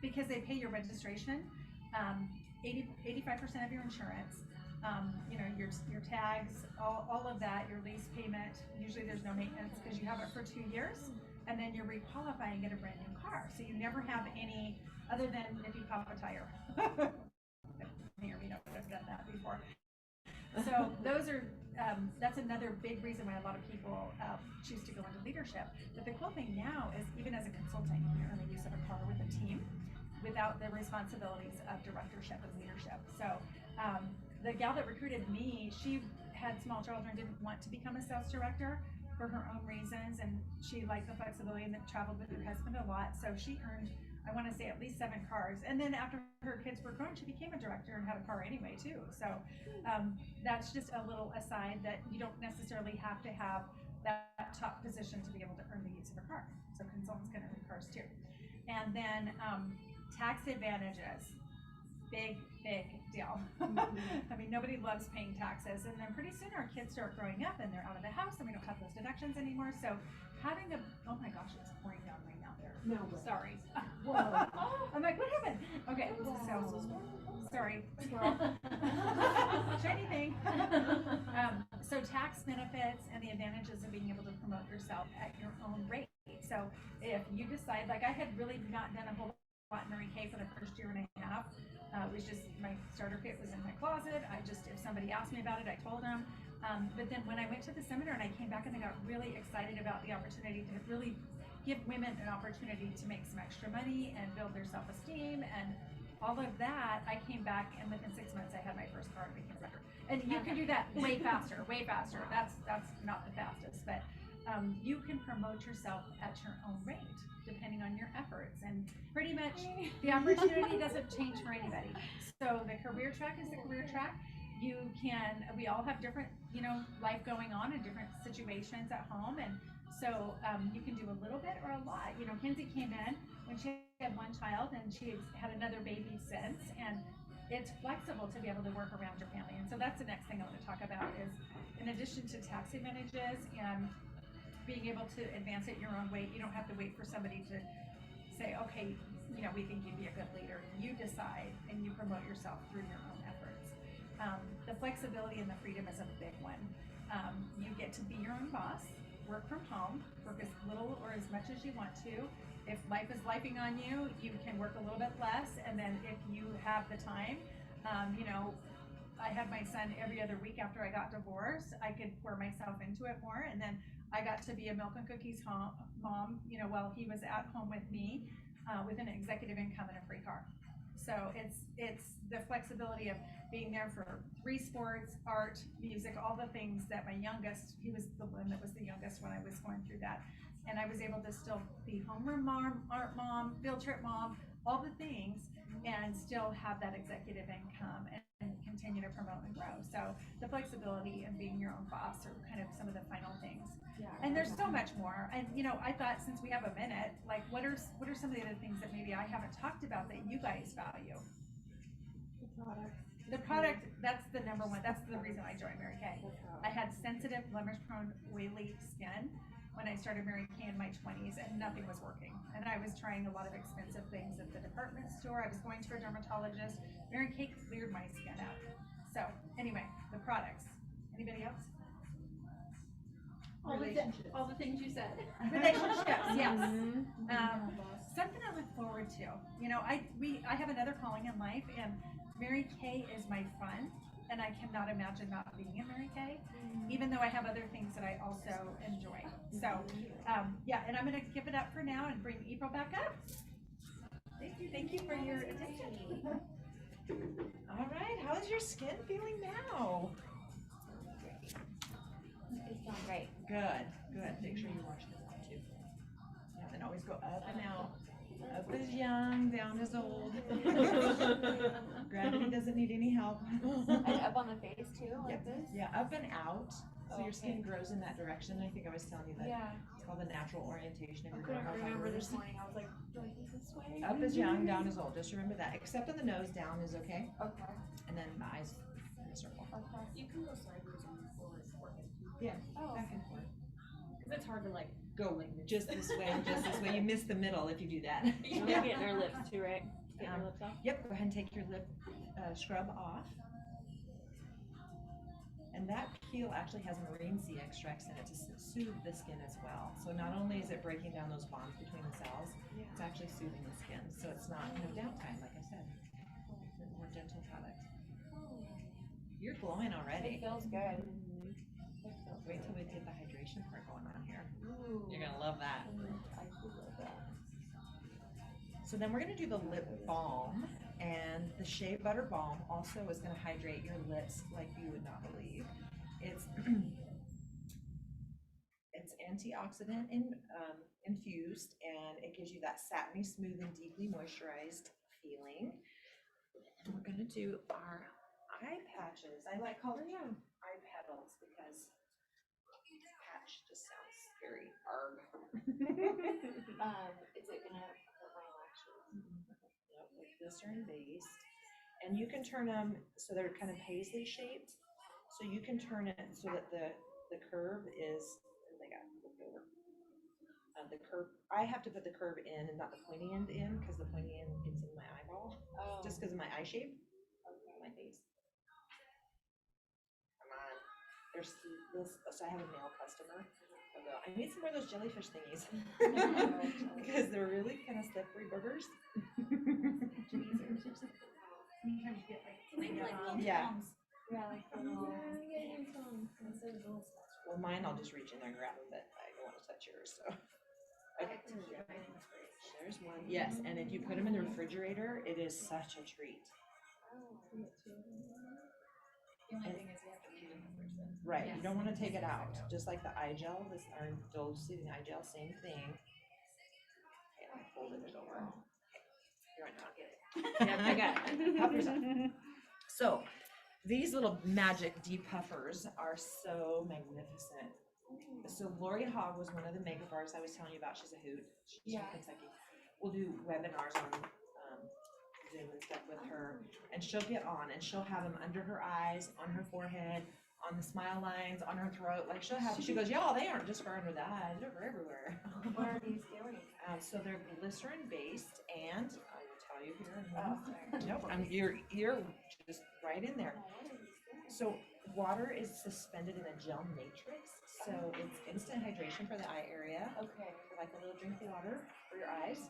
Because they pay your registration, 85% of your insurance, your tags, all of that, your lease payment. Usually there's no maintenance because you have it for 2 years, and then you're requalifying and get a brand new car. So you never have any, other than if you pop a tire. May or may not have done that before. So those are, that's another big reason why a lot of people choose to go into leadership. But the cool thing now is, even as a consultant, you can earn the use of a car with a team without the responsibilities of directorship and leadership. So the gal that recruited me, she had small children, didn't want to become a sales director for her own reasons, and she liked the flexibility and traveled with her husband a lot. So she earned, I want to say, at least 7 cars. And then after her kids were grown, she became a director and had a car anyway too. So that's just a little aside, that you don't necessarily have to have that top position to be able to earn the use of a car. So consultants can earn cars too. And then tax advantages, big deal. I mean, nobody loves paying taxes, and then pretty soon our kids start growing up and they're out of the house and we don't have those deductions anymore. So having a, oh my gosh, it's pouring down right now there. No way. Sorry. Whoa. I'm like, what happened? Okay, Wow. so sorry, squirrel. Shiny thing. So tax benefits and the advantages of being able to promote yourself at your own rate. So if you decide, like I had really not done a whole bought Mary Kay for the first year and a half. It was just, my starter kit was in my closet. If somebody asked me about it, I told them. But then when I went to the seminar and I came back and I got really excited about the opportunity to really give women an opportunity to make some extra money and build their self-esteem and all of that, I came back and within 6 months I had my first car and became a record. And you can do that way faster, way faster. That's not the fastest, but you can promote yourself at your own rate depending on your efforts. And pretty much the opportunity doesn't change for anybody. So the career track is the career track. We all have different, life going on and different situations at home. And so you can do a little bit or a lot. Kinsey came in when she had one child and she had another baby since. And it's flexible to be able to work around your family. And so that's the next thing I want to talk about is in addition to tax advantages and being able to advance at your own weight, you don't have to wait for somebody to say, okay, we think you'd be a good leader. You decide and you promote yourself through your own efforts. The flexibility and the freedom is a big one. You get to be your own boss, work from home, work as little or as much as you want to. If life is lifing on you, you can work a little bit less. And then if you have the time, I had my son every other week after I got divorced. I could pour myself into it more. And then I got to be a milk and cookies mom, while he was at home with me, with an executive income and a free car. So it's the flexibility of being there for 3 sports, art, music, all the things that my youngest, he was the one that was the youngest when I was going through that. And I was able to still be homeroom mom, art mom, field trip mom, all the things, and still have that executive income and continue to promote and grow. So the flexibility and being your own boss are kind of some of the final things. Yeah. And there's so much more. And I thought since we have a minute, like what are some of the other things that maybe I haven't talked about that you guys value? The product, that's the number one. That's the reason I joined Mary Kay. I had sensitive, blemish-prone, oily skin when I started Mary Kay in my 20s, and nothing was working. And I was trying a lot of expensive things at the department store. I was going to a dermatologist. Mary Kay cleared my skin out. So anyway, the products. Anybody else? All the things you said. Relationships, yes. Something I look forward to. I have another calling in life, and Mary Kay is my fun, and I cannot imagine not being in Mary Kay, even though I have other things that I also enjoy. So, and I'm going to give it up for now and bring April back up. Thank you for your attention. All right, how's your skin feeling now? It's feeling great. Good. Make sure you wash this out too. Yeah, and always go up and out. Up is young, down is old. Gravity doesn't need any help. And up on the face too, like Yep. this? Yeah, up and out. So your skin Okay. grows in that direction. I think I was telling you that. Yeah. It's called the natural orientation of I your couldn't normal remember fibers. this morning. I was like, do I think this way? Up is young, down is old. Just remember that. Except on the nose, down is okay. Okay. And then the eyes in a circle. Okay. You can go sideways on the floor and forehead too. Yeah. Oh, Back and forth. Because it's hard to Go just this way, just this way. You miss the middle if you do that. You're getting their lips too, right? Getting your lips off? Yep, go ahead and take your lip scrub off. And that peel actually has marine sea extracts in it to soothe the skin as well. So not only is it breaking down those bonds between the cells, it's actually soothing the skin. So it's not downtime, like I said. It's a more gentle product. You're glowing already. It feels good. Wait till we get the hydration part going on here. Ooh. You're gonna love that. I do love that. So then we're gonna do the lip balm, and the shea butter balm also is gonna hydrate your lips like you would not believe. It's antioxidant infused, and it gives you that satiny, smooth, and deeply moisturized feeling. And we're gonna do our eye patches. I like calling them eye petals because patch just sounds very arg. Is it gonna hurt my lashes? Yep, like glycerin based. And you can turn them so they're kind of paisley shaped. So you can turn it so that the curve is, they got flipped over. The curve, I have to put the curve in and not the pointy end in because the pointy end gets in my eyeball, Oh. just because of my eye shape, my face. Come on. There's this, so I have a male customer I'll go, I need some more of those jellyfish thingies. Because they're really kind of slippery boogers. Tweezers or something. Sometimes you get like, Yeah. Yeah, like Well, mine, I'll just reach in there and grab them, but I don't want to touch yours, so. Okay. There's one. Yes, and if you put them in the refrigerator, it is such a treat. The only thing is you have to leave it in the fridge then. Right, you Yes. don't want to take it out, just like the eye gel, this, our dose-soothing eye gel, same thing. Okay, I folded it over. Okay, you're on top, get it. Yeah, I got it. Help yourself. So, these little magic depuffers are so magnificent. So Lori Hogg was one of the makeup artists I was telling you about. She's a hoot. She's from Kentucky. We'll do webinars on Zoom and stuff with her, and she'll get on and she'll have them under her eyes, on her forehead, on the smile lines, on her throat. Like she goes, y'all, they aren't just for under the eyes, they're for everywhere. What are these doing? So they're glycerin based, and I will tell you here. Oh, sorry. Nope, you're just right in there. So water is suspended in a gel matrix, so it's instant hydration for the eye area, Okay. like a little drink of water for your eyes.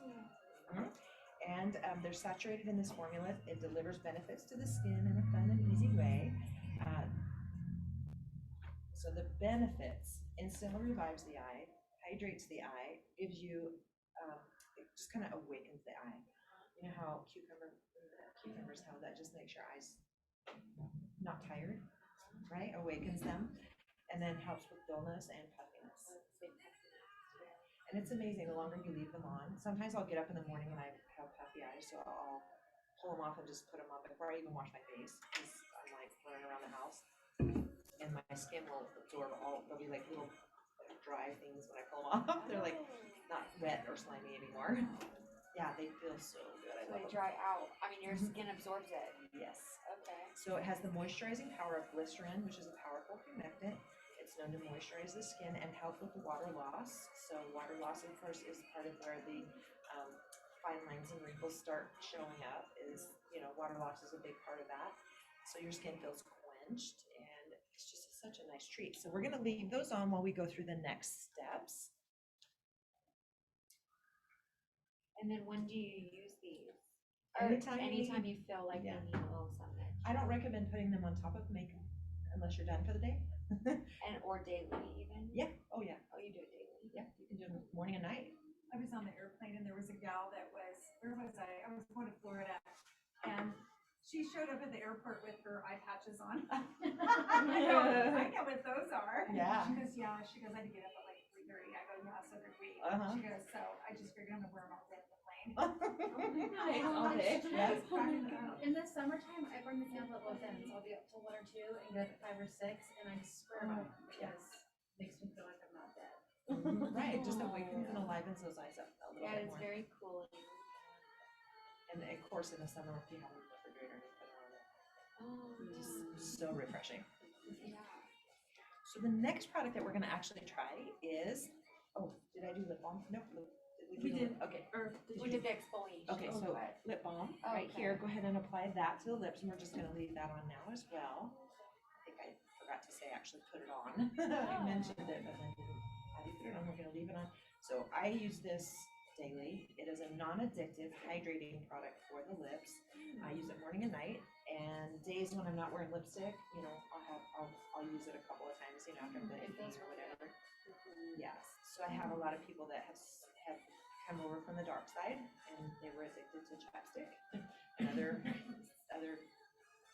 And they're saturated in this formula. It delivers benefits to the skin in a fun and easy way. So the benefits: instantly revives the eye, hydrates the eye, gives you, it just kind of awakens the eye. You know how cucumbers, how that just makes your eyes not tired, right? Awakens them, and then helps with dullness and puffiness. And it's amazing, the longer you leave them on. Sometimes I'll get up in the morning and I have puffy eyes, so I'll pull them off and just put them on before I even wash my face, because I'm like running around the house. And my skin will absorb there'll be like little dry things when I pull them off. They're like not wet or slimy anymore. Yeah, they feel so good. I So love they them. dry out. I mean, your skin absorbs it. Yes. Okay. So it has the moisturizing power of glycerin, which is a powerful humectant. It's known to moisturize the skin and help with water loss. So water loss, of course, is part of where the fine lines and wrinkles start showing up. Water loss is a big part of that. So your skin feels quenched, and it's just such a nice treat. So we're going to leave those on while we go through the next steps. And then when do you use these? Anytime you Anytime need- you feel like yeah. you need a little something. I don't recommend putting them on top of makeup unless you're done for the day. Or daily even? Yeah. Oh yeah. Oh, you do it daily? Yeah. You can do them morning and night. I was on the airplane and there was a gal that was, where was I? I was going to Florida, and she showed up at the airport with her eye patches on. I know what those are. Yeah. She goes, I had to get up at like 3:30. I go, yeah, so did we. Uh-huh. She goes, so I just figured I'm gonna wear them all day on the plane. Nice, all day. Yes. In the summertime, I bring the sample at both ends. I'll be up till 1 or 2 and get up at 5 or 6, and I swear by them because it makes me feel like I'm not dead. Right, just awakens and enlivens those eyes up a little Yeah, bit it's more. very cooling. And of course, in the summer, if you have them in the refrigerator, you put it on it. Oh, Just so refreshing. yeah. So the next product that we're gonna actually try is, did I do lip balm? Nope. We did. Okay. Or We did the exfoliation. Okay, so lip balm, right Okay. here, go ahead and apply that to the lips, and we're just gonna leave that on now as well. I think I forgot to say actually put it on. I mentioned it, but then didn't. How do you put it on? We're gonna leave it on. So I use this daily. It is a non-addictive hydrating product for the lips. I use it morning and night, and days when I'm not wearing lipstick, I'll use it a couple of times, after the evening or whatever. Yes, so I have a lot of people that have come over from the dark side, and they were addicted to chapstick and other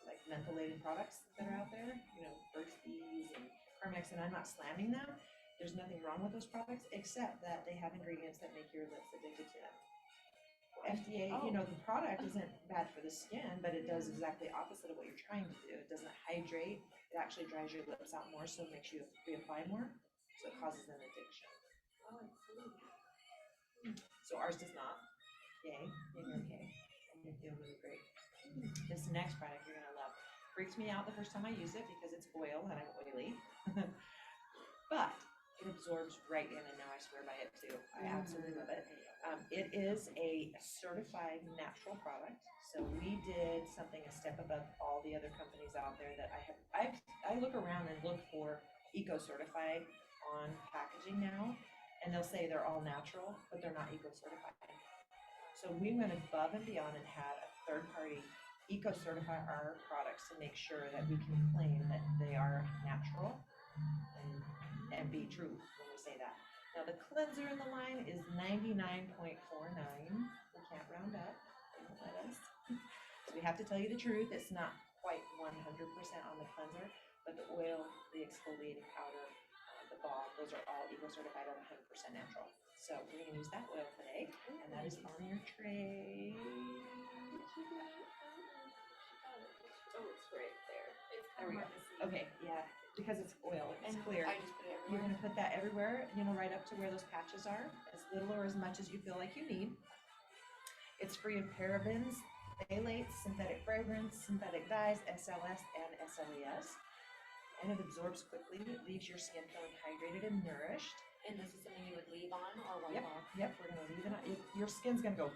like mentholated products that are out there, Burt's Bees and Carmex, and I'm not slamming them. There's nothing wrong with those products, except that they have ingredients that make your lips addicted to them. FDA, the product isn't bad for the skin, but it does exactly opposite of what you're trying to do. It doesn't hydrate, it actually dries your lips out more, so it makes you reapply more, so it causes an addiction. So ours does not. Yay, okay. And they feel really great. This next product you're gonna love. Freaks me out the first time I use it because it's oil and I'm oily. But it absorbs right in, and now I swear by it too. I absolutely love it. It is a certified natural product. So we did something a step above all the other companies out there that I look around and look for eco-certified on packaging now, and they'll say they're all natural, but they're not eco-certified. So we went above and beyond and had a third party eco-certify our products to make sure that we can claim that they are natural and be true when we say that. Now the cleanser in the line is 99.49. We can't round up, they won't let us. So we have to tell you the truth, it's not quite 100% on the cleanser, but the oil, the exfoliating powder, the balm, those are all eco-certified and 100% natural. So we're gonna use that oil today, and that is on your tray. Oh, it's right there. It's There we hard go. to see. Okay, yeah, because it's oil, it's And clear. I just put it You're everywhere. gonna put that everywhere, right up to where those patches are, as little or as much as you feel like you need. It's free of parabens, phthalates, synthetic fragrance, synthetic dyes, SLS and SLES. And it absorbs quickly, it leaves your skin feeling hydrated and nourished. And this is something you would leave on or wipe Yep, off. yep, we're gonna leave it on, your skin's gonna go,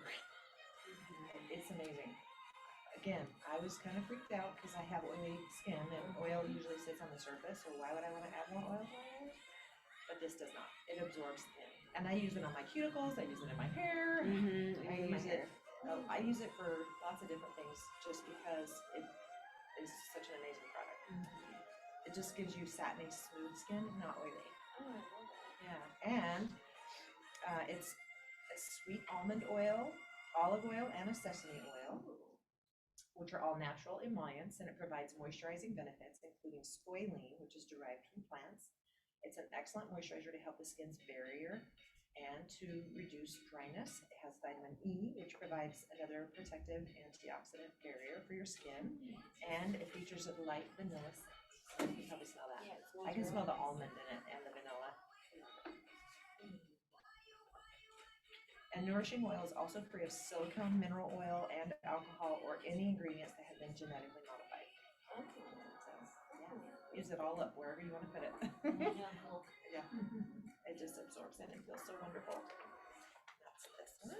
it's amazing. Again, I was kind of freaked out because I have oily skin and oil usually sits on the surface, so why would I wanna add more oil to my hair? But this does not, it absorbs in. And I use it on my cuticles, I use it in my hair, I use it, I use it for lots of different things, just because it is such an amazing product. It just gives you satiny, smooth skin, not oily. Oh, I love that. Yeah, and it's a sweet almond oil, olive oil, and a sesame oil, which are all natural emollients, and it provides moisturizing benefits, including squalene, which is derived from plants. It's an excellent moisturizer to help the skin's barrier and to reduce dryness. It has vitamin E, which provides another protective antioxidant barrier for your skin, and it features a light vanilla scent. You can probably smell that. Yeah, it smells I can really smell the nice. almond in it and the vanilla. And nourishing oil is also free of silicone, mineral oil, and alcohol, or any ingredients that have been genetically modified. Oh, So, yeah, use it all up wherever you want to put it. yeah. Yeah, it just absorbs in and feels so wonderful. That's this one.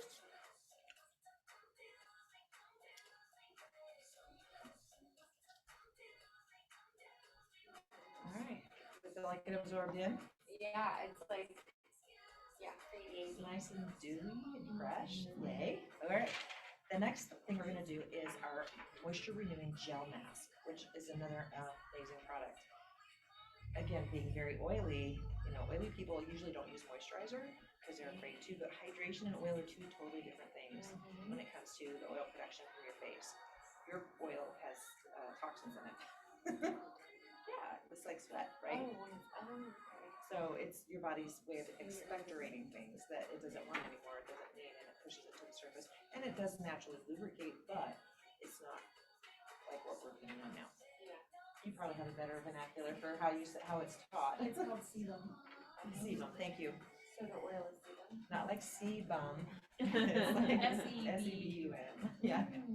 All right, does it feel like it absorbed in? Yeah, it's like, yeah, It's nice and dewy and fresh. Yay. All right. The next thing we're gonna do is our moisture renewing gel mask, which is another amazing product. Again, being very oily, oily people usually don't use moisturizer because they're afraid to, but hydration and oil are two totally different things when it comes to the oil production from your face. Your oil has toxins in it. Yeah, it's like sweat, right? So it's your body's way of expectorating things that it doesn't want anymore, it doesn't need, and it pushes it to the surface. And it does naturally lubricate, but it's not like what we're putting on now. Yeah. You probably have a better vernacular for how it's taught. It's called sebum. Sebum, thank you. So the oil is sebum? Not like sebum. It's like S-E-B. S-E-B-U-M. Yeah. I didn't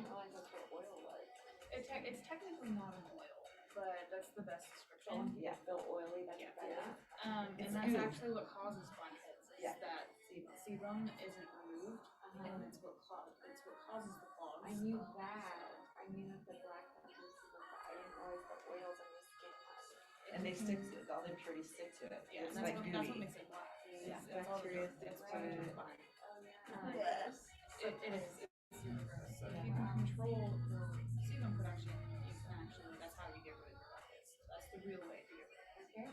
realize that's what oil was. It's technically not an oil, but that's the best Some description. people feel oily, that's Yeah. better. It's And that's goo. actually what causes blackheads, is Yeah. that sebum isn't removed, Uh-huh. and it's what causes the clogs. I knew that. I knew the black pepper sebum, but I didn't realize the oils in the skin was. And they stick to it, all the impurities stick to it. Yeah, It's and like that's what gooey. makes it black. Yeah. It's all the Bacteria it's sticks all to the it. fine. Yes. It is. It's super gross. So if you can control your sebum production, you can actually, that's how you get rid of your blackheads. That's the real way to get rid of it. Okay.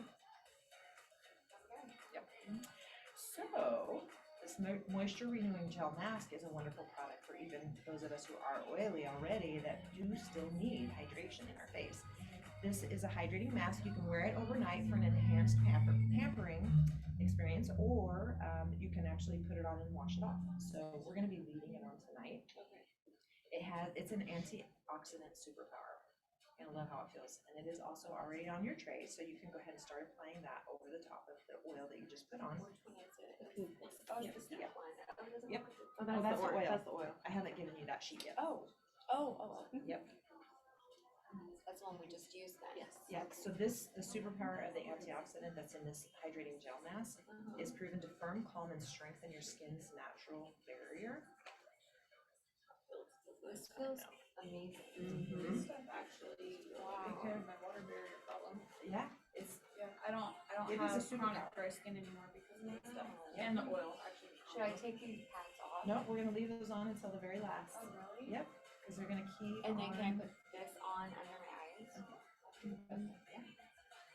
So, this moisture renewing gel mask is a wonderful product for even those of us who are oily already that do still need hydration in our face. This is a hydrating mask. You can wear it overnight for an enhanced pampering experience, or you can actually put it on and wash it off. So we're going to be leaving it on tonight. Okay. It's an antioxidant superpower. I love how it feels, and it is also already on your tray, so you can go ahead and start applying that over the top of the oil that you just put on. Which one is it? Oh, it's the Yeah. sweet one. Oh, it doesn't Yep. look like Oh, it. that's the oil. That's the oil. I haven't given you that sheet yet. Oh. Yep. That's the one we just used then. Yes. Yeah, so the superpower of the antioxidant that's in this hydrating gel mask Uh-huh. is proven to firm, calm, and strengthen your skin's natural barrier. This feels amazing. Mhm. This stuff actually take care of my water barrier problem. Yeah, it's, Yeah, I I don't It is a have superpower. chronic dry skin anymore because of that stuff. Yep. And the oil, actually. Should I take these pads off? No, we're gonna leave those on until the very last. Oh, really? Yep, because they're gonna keep And then can I on- put this on under my eyes? Yeah.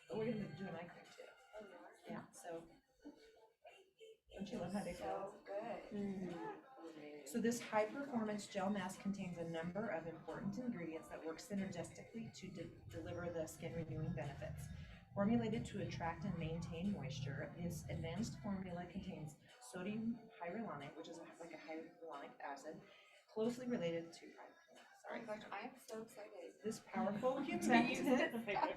But we're gonna do an eye cream too. Oh, yeah. Yeah, so. Don't you love how they feel? So good. So this high performance gel mask contains a number of important ingredients that work synergistically to deliver the skin renewing benefits. Formulated to attract and maintain moisture, this advanced formula contains sodium hyaluronic, which is like a hyaluronic acid, closely related to, Oh my gosh, I am so excited. this powerful humectant.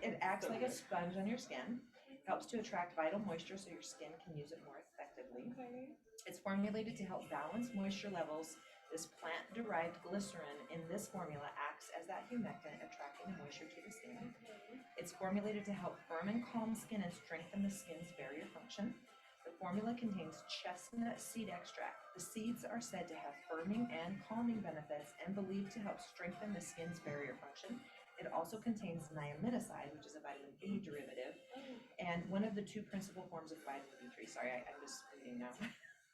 It acts like a sponge on your skin, helps to attract vital moisture so your skin can use it more effectively. It's formulated to help balance moisture levels. This plant-derived glycerin in this formula acts as that humectant, attracting the moisture to the skin. It's formulated to help firm and calm skin and strengthen the skin's barrier function. The formula contains chestnut seed extract. The seeds are said to have firming and calming benefits and believed to help strengthen the skin's barrier function. It also contains niaminoside, which is a vitamin B derivative, and one of the two principal forms of vitamin B3. Sorry, I'm just reading now.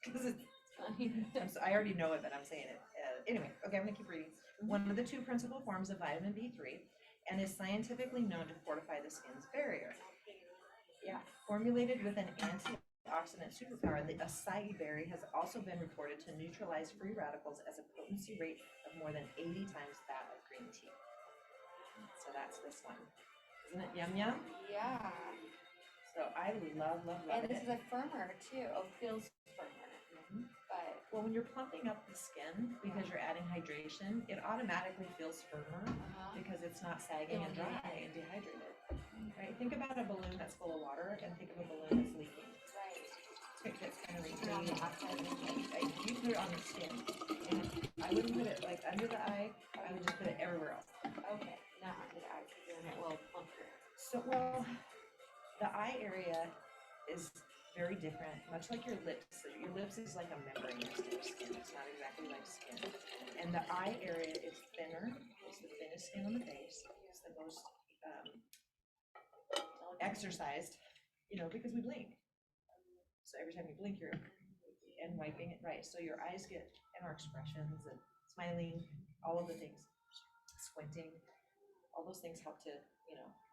Because I already know it, but I'm saying it. Anyway, okay, I'm gonna keep reading. One of the two principal forms of vitamin B3 and is scientifically known to fortify the skin's barrier. Yeah, formulated with an antioxidant superpower, the acai berry has also been reported to neutralize free radicals as a potency rate of more than 80 times that of green tea. So that's this one. Isn't it yum yum? Yeah. So I love And it. this is a firmer too. Oh, feels firmer. Mhm. But Well, when you're plumping up the skin because you're adding hydration, it automatically feels firmer because it's not sagging and dry and dehydrated. Right? Think about a balloon that's full of water and think of a balloon that's leaking. right. It gets kind of Put it on the leaky. outside of the You put it on the skin. And I wouldn't put it like under the eye. I would just put it everywhere else. Okay, not under the eyes, because then it will plump through. So, well, the eye area is very different, much like your lips. So your lips is like a membrane next to your skin. It's not exactly like skin. And the eye area is thinner. It's the thinnest skin on the face. It's the most exercised, because we blink. So every time you blink, you're and wiping it right. So your eyes get, and our expressions and smiling, all of the things, squinting, all those things help to,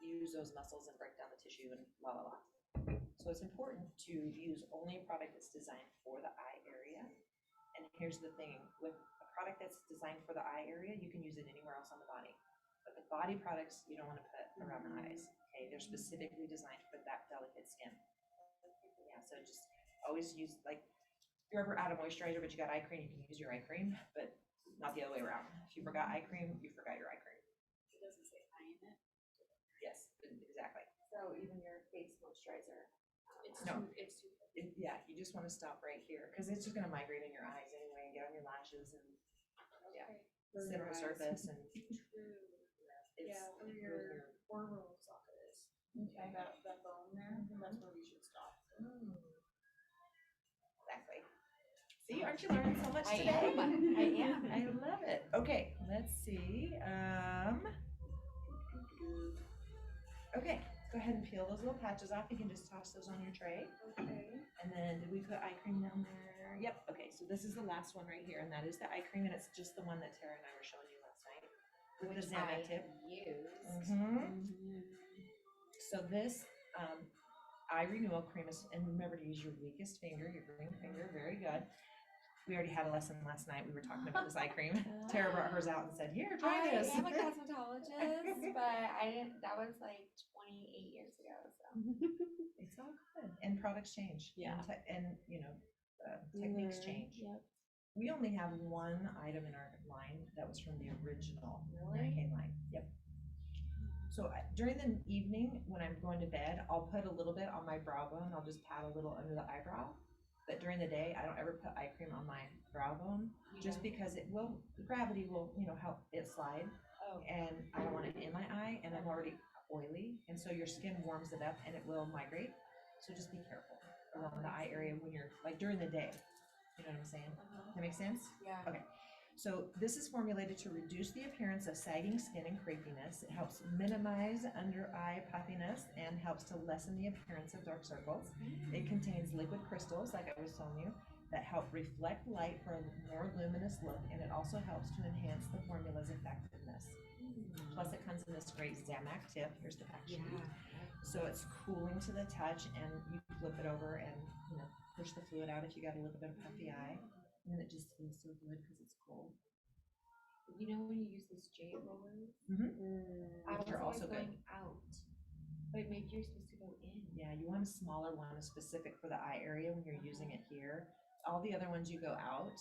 use those muscles and break down the tissue and la la la. So it's important to use only a product that's designed for the eye area. And here's the thing, with a product that's designed for the eye area, you can use it anywhere else on the body. But the body products, you don't want to put around the eyes, okay? They're specifically designed for that delicate skin. Yeah, so just always use, like, if you're ever out of moisturizer, but you got eye cream, you can use your eye cream, but not the other way around. If you forgot eye cream, you forgot your eye cream. It doesn't say eye in it. Yes, exactly. So even your face moisturizer. It's too. Yeah, you just want to stop right here, because it's just gonna migrate in your eyes anyway, and get on your lashes and sit on the surface and it's Yeah, where your oral socket is. And that bone there, that's where we should stop. exactly. See, aren't you learning so much I today? am. I am. I love it. Okay, let's see. Okay, go ahead and peel those little patches off. You can just toss those on your tray. Okay. And then did we put eye cream down there? Yep. Okay, so this is the last one right here, and that is the eye cream, and it's just the one that Tara and I were showing you last night with the Zama tip. Used. So this eye renewal cream is, and remember to use your weakest finger, your ring finger. Very good. We already had a lesson last night. We were talking about this eye cream. Tara brought hers out and said, "Here, try this." I am a cosmetologist, but I didn't. That was like 28 years ago. So It's all good. And products change. Yeah. And techniques change. Yep. We only have one item in our line that was from the original Really? Mary Kay line. Yep. So during the evening, when I'm going to bed, I'll put a little bit on my brow bone. I'll just pat a little under the eyebrow. But during the day, I don't ever put eye cream on my brow bone, just because gravity will, help it slide. Oh. And I don't want it in my eye, and I'm already oily, and so your skin warms it up and it will migrate. So just be careful around the eye area when you're, like, during the day. You know what I'm saying? That makes sense? Yeah. Okay. So this is formulated to reduce the appearance of sagging skin and crepiness. It helps minimize under eye puffiness and helps to lessen the appearance of dark circles. It contains liquid crystals, like I was telling you, that help reflect light for a more luminous look, and it also helps to enhance the formula's effectiveness. Plus it comes in this great Zamac tip. Here's the fact sheet. So it's cooling to the touch, and you flip it over and, you know, push the fluid out if you got a little bit of puffy eye. And it just feels so good because it's cold. You know when you use those jade rollers? I Which was are always also good. going out, but maybe you're supposed to go in. Yeah, you want a smaller one, a specific for the eye area when you're using it here. All the other ones you go out,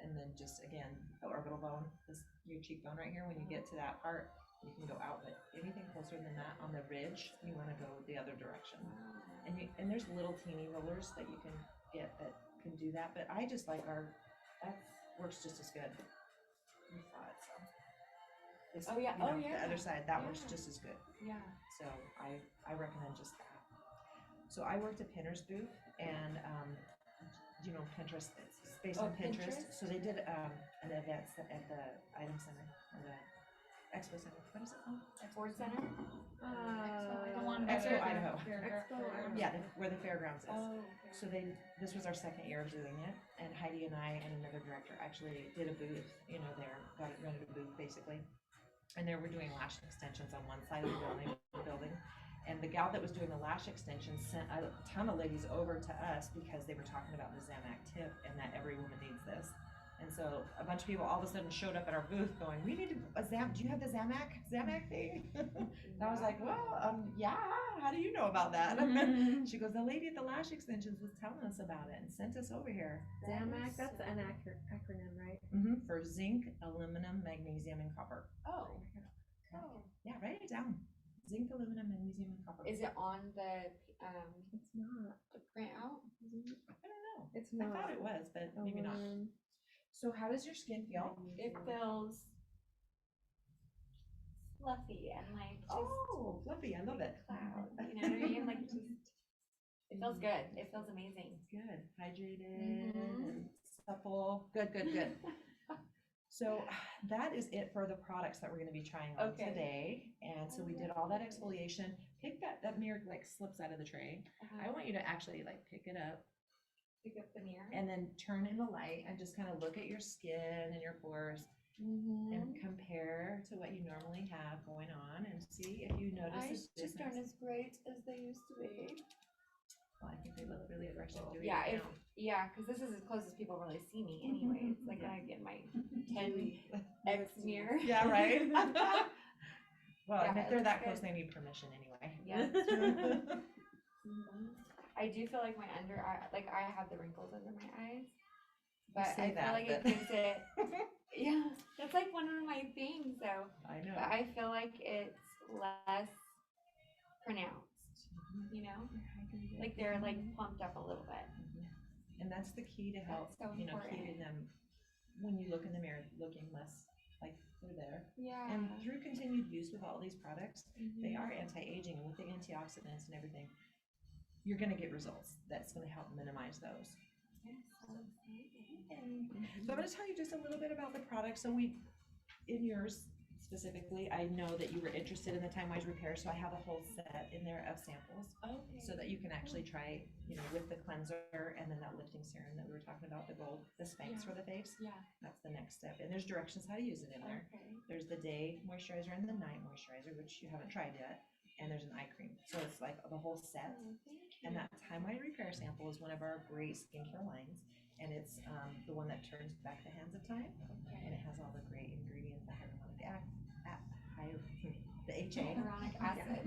and then just again, the orbital bone, this your cheekbone right here. When you get to that part, you can go out. But anything closer than that on the ridge, you want to go the other direction. And there's little teeny rollers that you can get that can do that. But I just like that works just as good. You saw it, so. This, Oh, yeah. you know, Oh, yeah. The other side, that works Yeah. just as good. Yeah. So I recommend just that. So I worked at Pinter's booth, and you know, Pinterest, it's based on Pinterest. Pinterest? So they did an event at the Item Center, or the Expo Center. What is it called? Sports Center? The one Expo, by the Idaho. Expo, Yeah, where the fairgrounds is. Oh, So this was our second year of doing it, and Heidi and I and another director actually did a booth, you know, there, rented a booth basically. And there we're doing lash extensions on one side of the building. And the gal that was doing the lash extensions sent a ton of ladies over to us because they were talking about the Zamac tip and that every woman needs this. And so a bunch of people all of a sudden showed up at our booth going, we need do you have the Zamac thing? And I was like, well, yeah, how do you know about that? She goes, the lady at the lash extensions was telling us about it and sent us over here. Zamac, that's an acronym, right? For zinc, aluminum, magnesium, and copper. Oh. Yeah, write it down. Zinc, aluminum, magnesium, and copper. Is it on the It's not. the printout? I don't know. It's I not. thought it was, but maybe not. So how does your skin feel? It feels fluffy and like just Oh, fluffy. I love it. cloud. You know what I mean? Like just it feels good. It feels amazing. Good. Hydrated and supple. Good, good, good. So that is it for the products that we're going to be trying on Okay. today. And so we did all that exfoliation. Pick that mirror like slips out of the tray. I want you to actually like pick it up pick up the mirror. and then turn in the light and just kind of look at your skin and your pores and compare to what you normally have going on and see if you notice a Eyes just aren't difference. as bright as they used to be. Well, I think they look really fresh and dewy Yeah, right if now. yeah, because this is as close as people really see me anyways. Like I get my 10x mirror. Yeah, right? Well, and Yeah, if they're it's that good. close, they need permission anyway. Yeah, that's true. I do feel like my under eye, like I have the wrinkles under my eyes, but say I feel that, like it but- gives it. Yeah, that's like one of my things. So, I know. but I feel like it's less pronounced. You know, like they're like plumped up a little bit. And that's the key to help, That's so you know, important. keeping them, when you look in the mirror, looking less like they're there. Yeah. And through continued use with all these products, they are anti-aging, and with the antioxidants and everything, you're gonna get results. That's gonna help minimize those. So I'm gonna tell you just a little bit about the product. So in yours specifically, I know that you were interested in the time-wise repair, so I have a whole set in there of samples Okay. so that you can actually try, you know, with the cleanser and then that lifting serum that we were talking about, the gold, the Spanx Yeah. for the face. Yeah. That's the next step. And there's directions how to use it in there. Okay. There's the day moisturizer and the night moisturizer, which you haven't tried yet. And there's an eye cream. So it's like the whole set. Oh, thank you. And that time-wise repair sample is one of our great skincare lines. And it's the one that turns back the hands of time. And it has all the great ingredients, the the HA. Hyaluronic acid.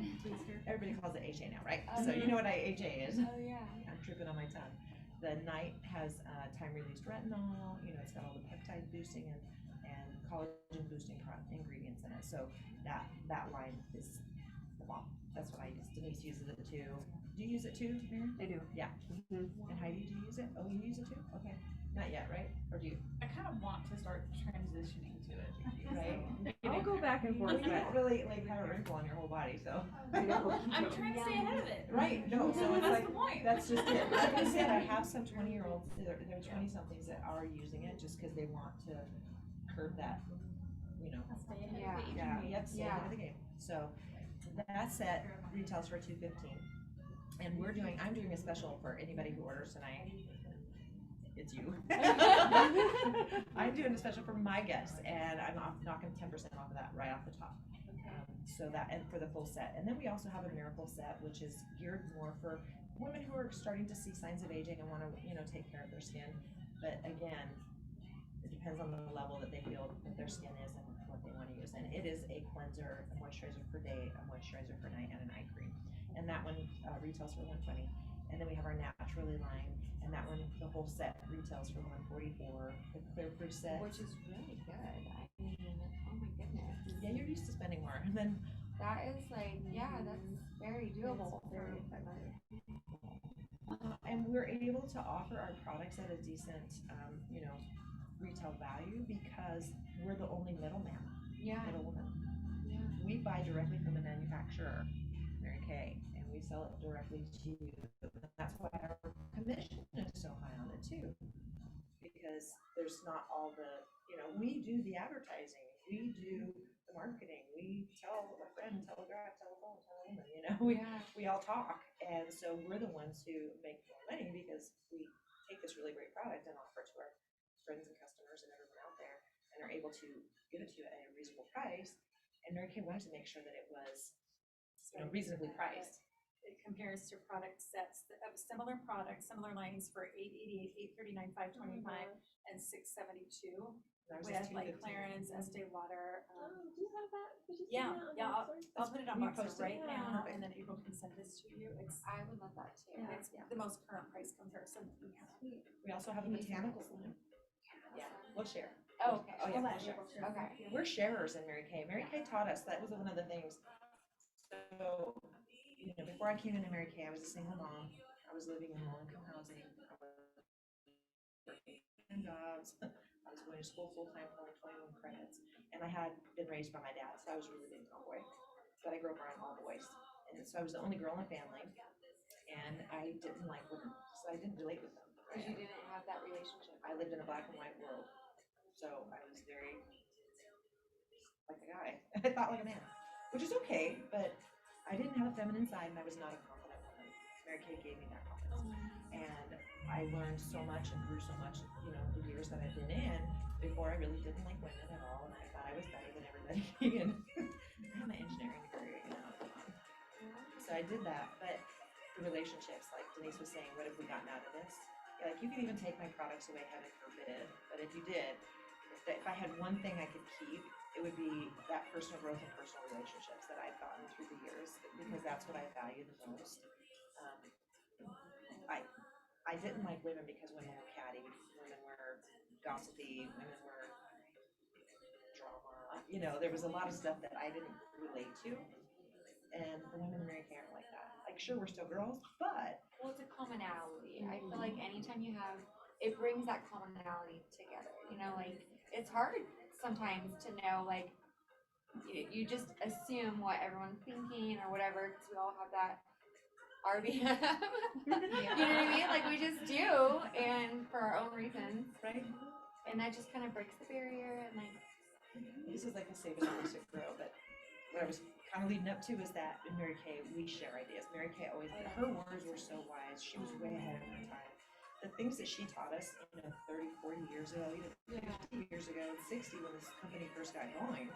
Everybody calls it HA now, right? Oh, So yeah. you know what HA is. Oh yeah. I'm tripping on my tongue. The night has time-released retinol. You know, it's got all the peptide boosting and collagen boosting ingredients in it. So that line is the bomb. That's what I use. Denise uses it too. Do you use it too, Mary? I do. Yeah. And Heidi, do you use it? Oh, you use it too? Okay. Not yet, right? Or do you? I kind of want to start transitioning to it. Right? I'll go back and Well, forth. you don't really like have a wrinkle on your whole body, so. I'm trying to stay ahead of it. Right, no, so it's That's like, the point. that's just it. Like I said, I have some 20-year-olds, they're 20-somethings that are using it just because they want to curb that, Stay ahead Yeah. of the yeah, game. yep, stay ahead of the game. So that set retails for $215. And I'm doing a special for anybody who orders tonight. It's you. I'm doing a special for my guests, and I'm knocking 10% off of that right off the top. So that, and for the full set. And then we also have a miracle set, which is geared more for women who are starting to see signs of aging and want to, take care of their skin. But again, it depends on the level that they feel that their skin is and what they want to use. And it is a cleanser, a moisturizer for day, a moisturizer for night, and an eye cream. And that one retails for $120. And then we have our Naturally line, and that one, the whole set retails for $144. The Clear Proof set. Which is really good. I mean, oh my goodness. Yeah, you're used to spending more. And then That is like, yeah, that's very doable. Very effective. and we're able to offer our products at a decent, retail value because we're the only middleman, Yeah. middlewoman. Yeah. We buy directly from the manufacturer, Mary Kay, and we sell it directly to you. That's why our commission is so high on it too, because there's not all the, we do the advertising, we do the marketing, we tell a friend, tell a guy, tell a phone, tell a woman, we all talk, and so we're the ones who make more money because we take this really great product and offer it to our friends and customers and everyone out there, and are able to give it to you at a reasonable price. And Mary Kay wanted to make sure that it was, reasonably priced. It compares to product sets of similar products, similar lines for $888, $839, $525, and $672. And ours is With like $215. Clarence, Estee Lauder. Do you have that? Did you Yeah, send that on yeah, the website? I'll put it on We Boxer posted right it. now, Perfect. and then April can send this to you. It's I would love that too. it's the most current price comparison we have. We also have a botanicals line. Yeah, we'll share. Oh, okay. Oh, yeah, I'll we'll let share. April share. Okay. We're sharers in Mary Kay. Mary Kay taught us, that was one of the things. So, before I came into Mary Kay, I was a single mom. I was living in low-income housing. I was working 10 jobs. I was going to school full-time for only 21 credits. And I had been raised by my dad, so I was really big tomboy. But I grew up around all boys. And so I was the only girl in the family. And I didn't like women, so I didn't relate with them. Because you didn't have that relationship. I lived in a black and white world. So I was very like a guy. I thought like a man, which is okay, but I didn't have a feminine side and I was not a confident woman. Mary Kay gave me that confidence. And I learned so much and grew so much, the years that I've been in before I really didn't like women at all. And I thought I was better than everybody. And I have an engineering degree, So I did that, but the relationships, like Denise was saying, what have we gotten out of this? Yeah, like you could even take my products away, heaven forbid, but if you did, if I had one thing I could keep, it would be that personal growth and personal relationships that I've gotten through the years, because that's what I value the most. I didn't like women because women were catty, women were gossipy, women were drama. There was a lot of stuff that I didn't relate to, and the women in Mary Kay aren't like that. Like, sure, we're still girls, but Well, it's a commonality. I feel like anytime you have, it brings that commonality together. Like it's hard sometimes to know, like you just assume what everyone's thinking or whatever because we all have that RBM. You know what I mean? Like we just do, and for our own reasons, right? and that just kind of breaks the barrier and like. This is like a save it to grow, but what I was kind of leading up to is that in Mary Kay, we share ideas. Mary Kay always, her words were so wise. She was way ahead of her time. The things that she taught us, 30, 40 years ago, even 50 years ago, 60 when this company first got going,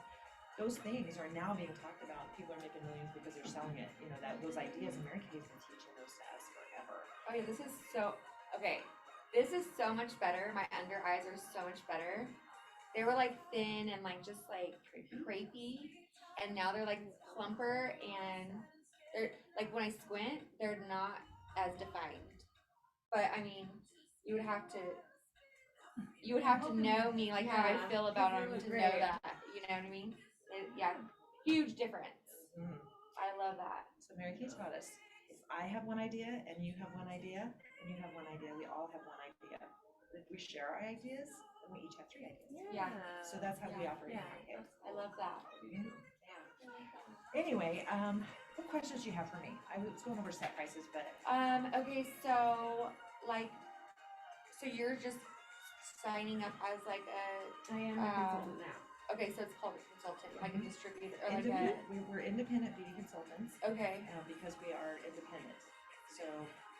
those things are now being talked about. People are making millions because they're selling it. Those ideas, and Mary Kay's been teaching those to us forever. Oh yeah, this is so, okay. This is so much better. My under eyes are so much better. They were like thin and like just like crepey, and now they're like plumper, and they're like when I squint, they're not as defined. But I mean, you would have to know me, like how I feel about them to know that. You know what I mean? Yeah, huge difference. Mm-hmm. I love that. So Mary Kay taught us, if I have one idea and you have one idea and you have one idea, we all have one idea. If we share our ideas, then we each have 3 ideas. Yeah. So that's how we operate in Mary Kay. I love that. Mhm. Anyway, what questions do you have for me? I was going over set prices, but Okay, so like, so you're just signing up as like a, I am a consultant now. okay, so it's called a consultant, like a Mhm. distributor, or like Independent, a, we're independent beauty consultants, okay. because we are independent. So,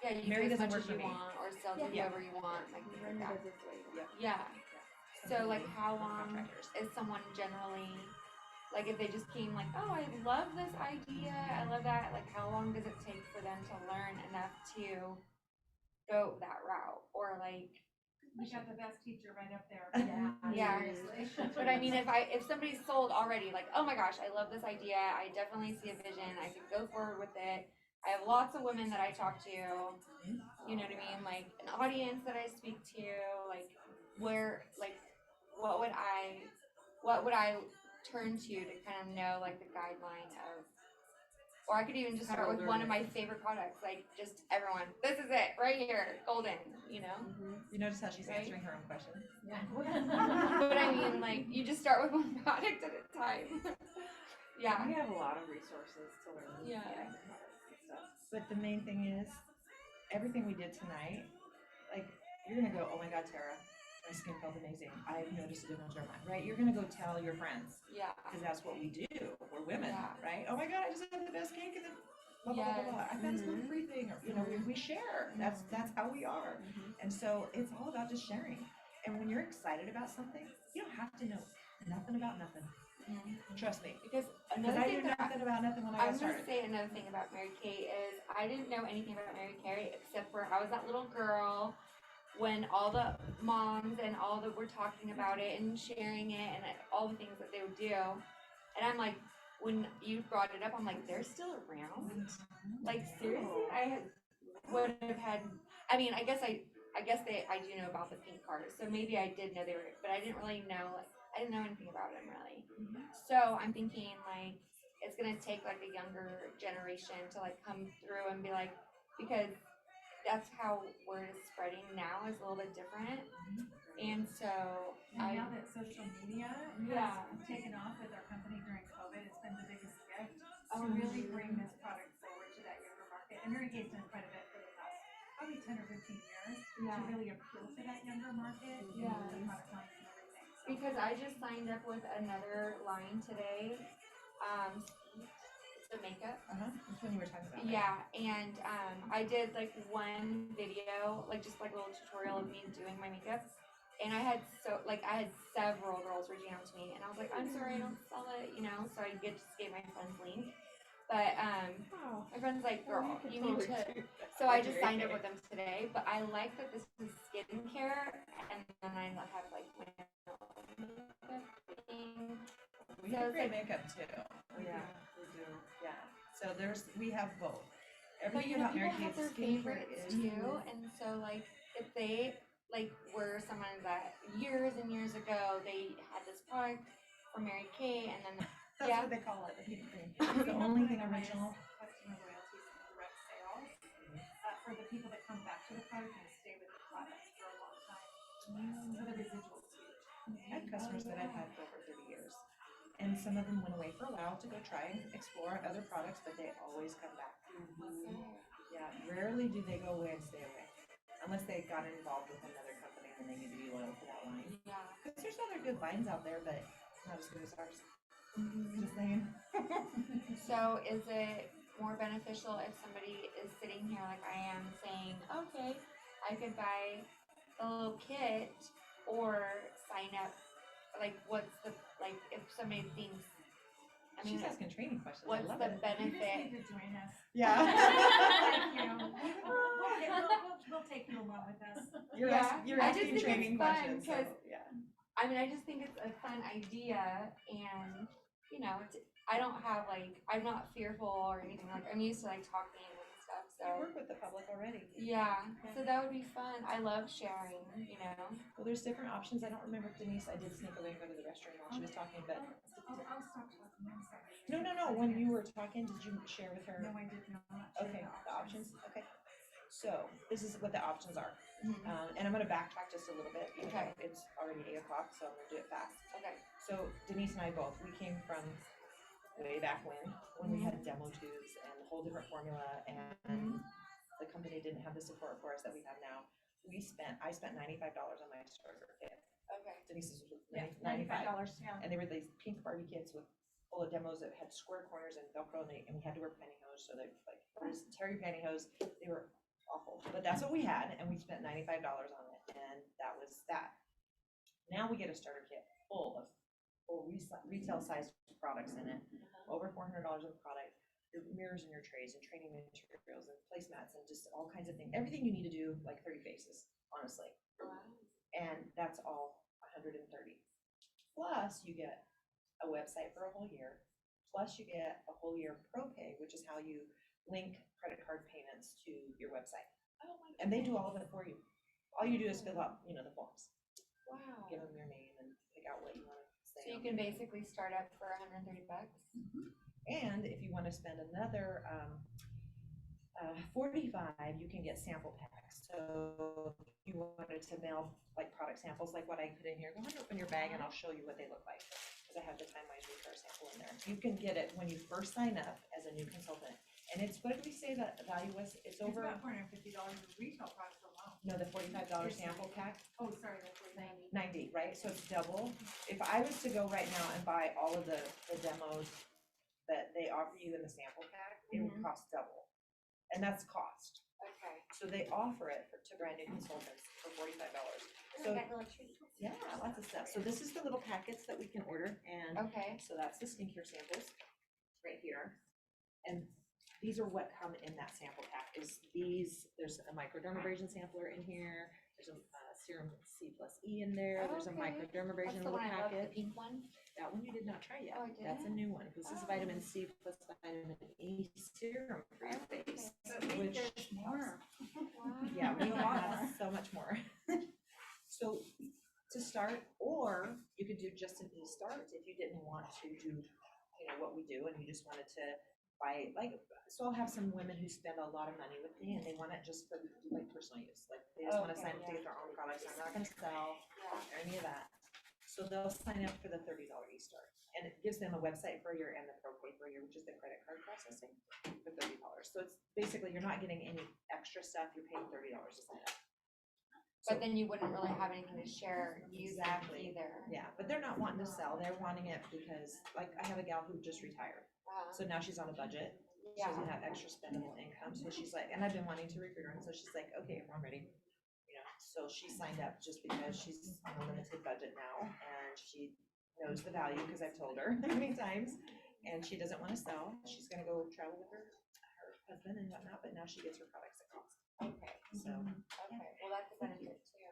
Yeah, you Mary do as doesn't much work as you for me. want, or sell to Yeah. whoever you want, like things Run like your that. business the way you want. Yeah, so like Somebody- how we're long contractors. is someone generally, like if they just came like, oh, I love this idea, I love that, like how long does it take for them to learn enough to go that route, or like, We got the best teacher right up there. Yeah. Seriously. but I mean, if somebody's sold already, like, oh my gosh, I love this idea, I definitely see a vision, I could go forward with it, I have lots of women that I talk to, you know what I mean, like an audience that I speak to, like where, like what would I turn to kind of know like the guideline of, or I could even just start with one of my favorite products, like just everyone, this is it right here, golden, you know. You notice how she's Right? answering her own question? But I mean, like you just start with one product at a time. Yeah. We have a lot of resources to learn. Yeah. products and stuff. But the main thing is, everything we did tonight, like, you're gonna go, oh my God, Tara, my skin felt amazing. I've noticed a difference in my, right? You're gonna go tell your friends, Yeah. because that's what we do. We're women, Yeah. right? Oh my God, I just had the best cake and then blah, blah, blah, blah, blah. I found this gluten-free thing, or, you know, we share. That's how we are. And so it's all about just sharing. And when you're excited about something, you don't have to know nothing about nothing. Trust me. Because Because another I thing knew that nothing about nothing when I I'm got gonna started. say another thing about Mary Kay is I didn't know anything about Mary Kay except for I was that little girl when all the moms and all that were talking about it and sharing it and all the things that they would do. And I'm like, when you brought it up, I'm like, they're still around? Like seriously? I would have had, I mean, I guess I do know about the pink cards, so maybe I did know they were, but I didn't really know, like, I didn't know anything about them really. So I'm thinking like, it's gonna take like a younger generation to like come through and be like, because that's how word is spreading now is a little bit different. And so And now that social media Yeah. has taken off with our company during COVID, it's been the biggest gift Oh, to really bring this product forward to that younger market. And Mary Kay's done quite a bit for the past probably 10 or 15 years Yeah. to really appeal to that younger market. Yeah. The product lines and everything. So because I just signed up with another line today, it's a makeup. That's when you were talking about. Yeah, and I did like one video, like just like a little tutorial of me doing my makeup. And I had several girls reaching out to me and I was like, I'm sorry, I don't sell it, you know, so I just gave my friend's link. But my friend's like, girl, you need to, so I just signed up with them today, but I like that this is skincare and then I have like my makeup thing. We So have it's great like- makeup too. Yeah, we do. Yeah. So we have both. But Everything you know, about Mary people have Kay's their skincare favorites is too, and so like if they like were someone that years and years ago they had this product from Mary Kay, and then That's Yeah. what they call it, the pink cream. It's the only thing original. Customer loyalty and direct sales for the people that come back to the product and stay with the product for a long time. So the residuals huge. I have customers that I've had for over 30 years. And some of them went away for a while to go try and explore other products, but they always come back. Yeah, rarely do they go away and stay away. Unless they got involved with another company and they need to be loyal to that line. yeah. Because there's other good lines out there, but not as good as ours. Just saying. So is it more beneficial if somebody is sitting here like I am saying, okay, I could buy the little kit or sign up, like what's the, like if somebody thinks, I mean, She's asking training questions. I what's love the it. You just need benefit? to join us. Yeah. Thank you. We'll take you along with us. You're, Yeah, you're I just asking think training it's fun questions. So, 'cause- yeah. I mean, I just think it's a fun idea, and you know, I don't have like, I'm not fearful or anything. Like I'm used to like talking and stuff, You so work with the public already. yeah. So that would be fun. I love sharing, you know. Well, there's different options. I don't remember if Denise, I did sneak away and go to the restroom while she was talking, but I'll stop talking, I'm sorry. no. When you were talking, did you share with her? No, I did not. Okay, the options, okay. So, this is what the options are. And I'm gonna backtrack just a little bit, even though it's already 8 o'clock, so I'm gonna do it fast. Okay. So Denise and I both, we came from way back when we had demo tubes and a whole different formula, and the company didn't have the support for us that we have now. I spent $95 on my starter kit. Okay. Denise's was Yeah, $95. yeah. And they were these pink Barbie kits with full of demos that had square corners and Velcro, and we had to wear pantyhose, so they're like, these terry pantyhose, they were awful. But that's what we had, and we spent $95 on it, and that was that. Now we get a starter kit full of retail sized products in it, over $400 of product, your mirrors and your trays and training materials and placemats and just all kinds of things, everything you need to do like 30 faces, honestly. Wow. And that's all 130. Plus you get a website for a whole year. Plus you get a whole year pro pay, which is how you link credit card payments to your website. Oh my. And they do all of it for you. All you do is fill out, the forms. Wow. Give them your name and pick out what you want to say. So you can basically start up for $130. And if you want to spend another 45, you can get sample packs. So if you wanted to mail like product samples, like what I put in here, go ahead and open your bag and I'll show you what they look like. Because I have the Time Wise Repair sample in there. You can get it when you first sign up as a new consultant. And it's, what did we say the value was? It's It's over, about $450 of retail products alone. no, the $45 sample pack, Oh, sorry, that's what 90, right? So it's double. If I was to go right now and buy all of the demos that they offer you in the sample pack, it would cost double. And that's cost. Okay. So they offer it to brand new consultants for $45. So, yeah, lots of stuff. So this is the little packets that we can order, and Okay. so that's the skincare samples right here. And these are what come in that sample pack is these, there's a microdermabrasion sampler in here. There's a serum C+E in there. There's a Okay. microdermabrasion That's the little one I love, the packet. pink one. That one you did not try yet. Oh, I That's a didn't? new one. This is Oh. vitamin C plus vitamin E serum for your face. So I think Which there's more. Wow. Yeah, we A lot have more. so much more. So to start, or you could do just an e-start if you didn't want to do, what we do and you just wanted to buy, like, so I'll have some women who spend a lot of money with me and they want it just for like personal use. Like they just want to Okay, sign up to get their own products. I'm not gonna sell Yeah. or any of that. So they'll sign up for the $30 e-start. And it gives them a website for a year and the pro pay for a year, which is the credit card processing for $30. So it's basically, you're not getting any extra stuff, you're paying $30 to sign up. But then you wouldn't really have anything to share using Exactly. either. Yeah, but they're not wanting to sell, they're wanting it because, like, I have a gal who just retired, so now she's on a budget. She Yeah. doesn't have extra spendable income, so she's like, and I've been wanting to recruit her, and so she's like, okay, I'm ready. So she signed up just because she's on a limited budget now, and she knows the value, because I've told her many times, and she doesn't wanna sell, she's gonna go travel with her husband and whatnot, but now she gets her products at cost, Okay. so Okay. Well, that's a benefit too.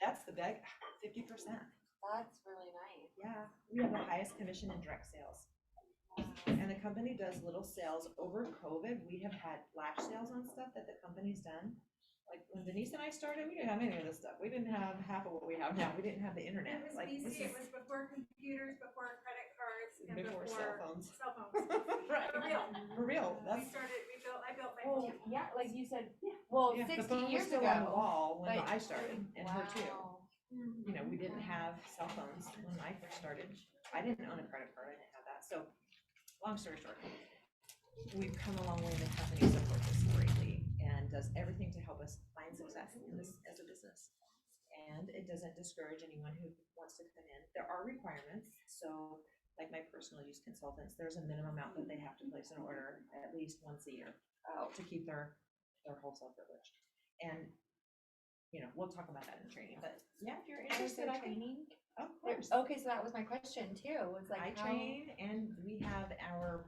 that's the big 50%. That's really nice. Yeah, we have the highest commission in direct sales. And the company does little sales. Over COVID, we have had flash sales on stuff that the company's done. Like when Denise and I started, we didn't have any of this stuff. We didn't have half of what we have now. We didn't have the internet. It was Like this BC, is it was before computers, before credit cards, and before cell phones. cell phones. Right, For real. for real. I That's, built my Well, phone. yeah, like you said, well, yeah, the 60 phone was years still on the ago. wall when but- I started, and her too. Wow. We didn't have cell phones when I first started. I didn't own a credit card, I didn't have that, so, long story short. We've come a long way, and the company supports us greatly and does everything to help us find success in this as a business. And it doesn't discourage anyone who wants to come in. There are requirements, so like my personal use consultants, there's a minimum amount that they have to place an order at least once a year to keep their wholesale privileged. And, we'll talk about that in training, but yeah, if you're Is interested, there I can, training? of course. Okay, so that was my question too. Was like I how- train, and we have our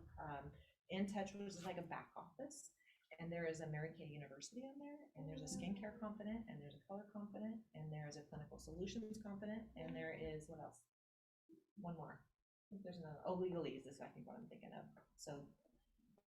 In Touch, which is like a back office, and there is a Mary Kay University on there, and there's a skincare component, and there's a color component, and there is a clinical solutions component, and there is, what else? One more. I think there's another, legalese is I think what I'm thinking of. So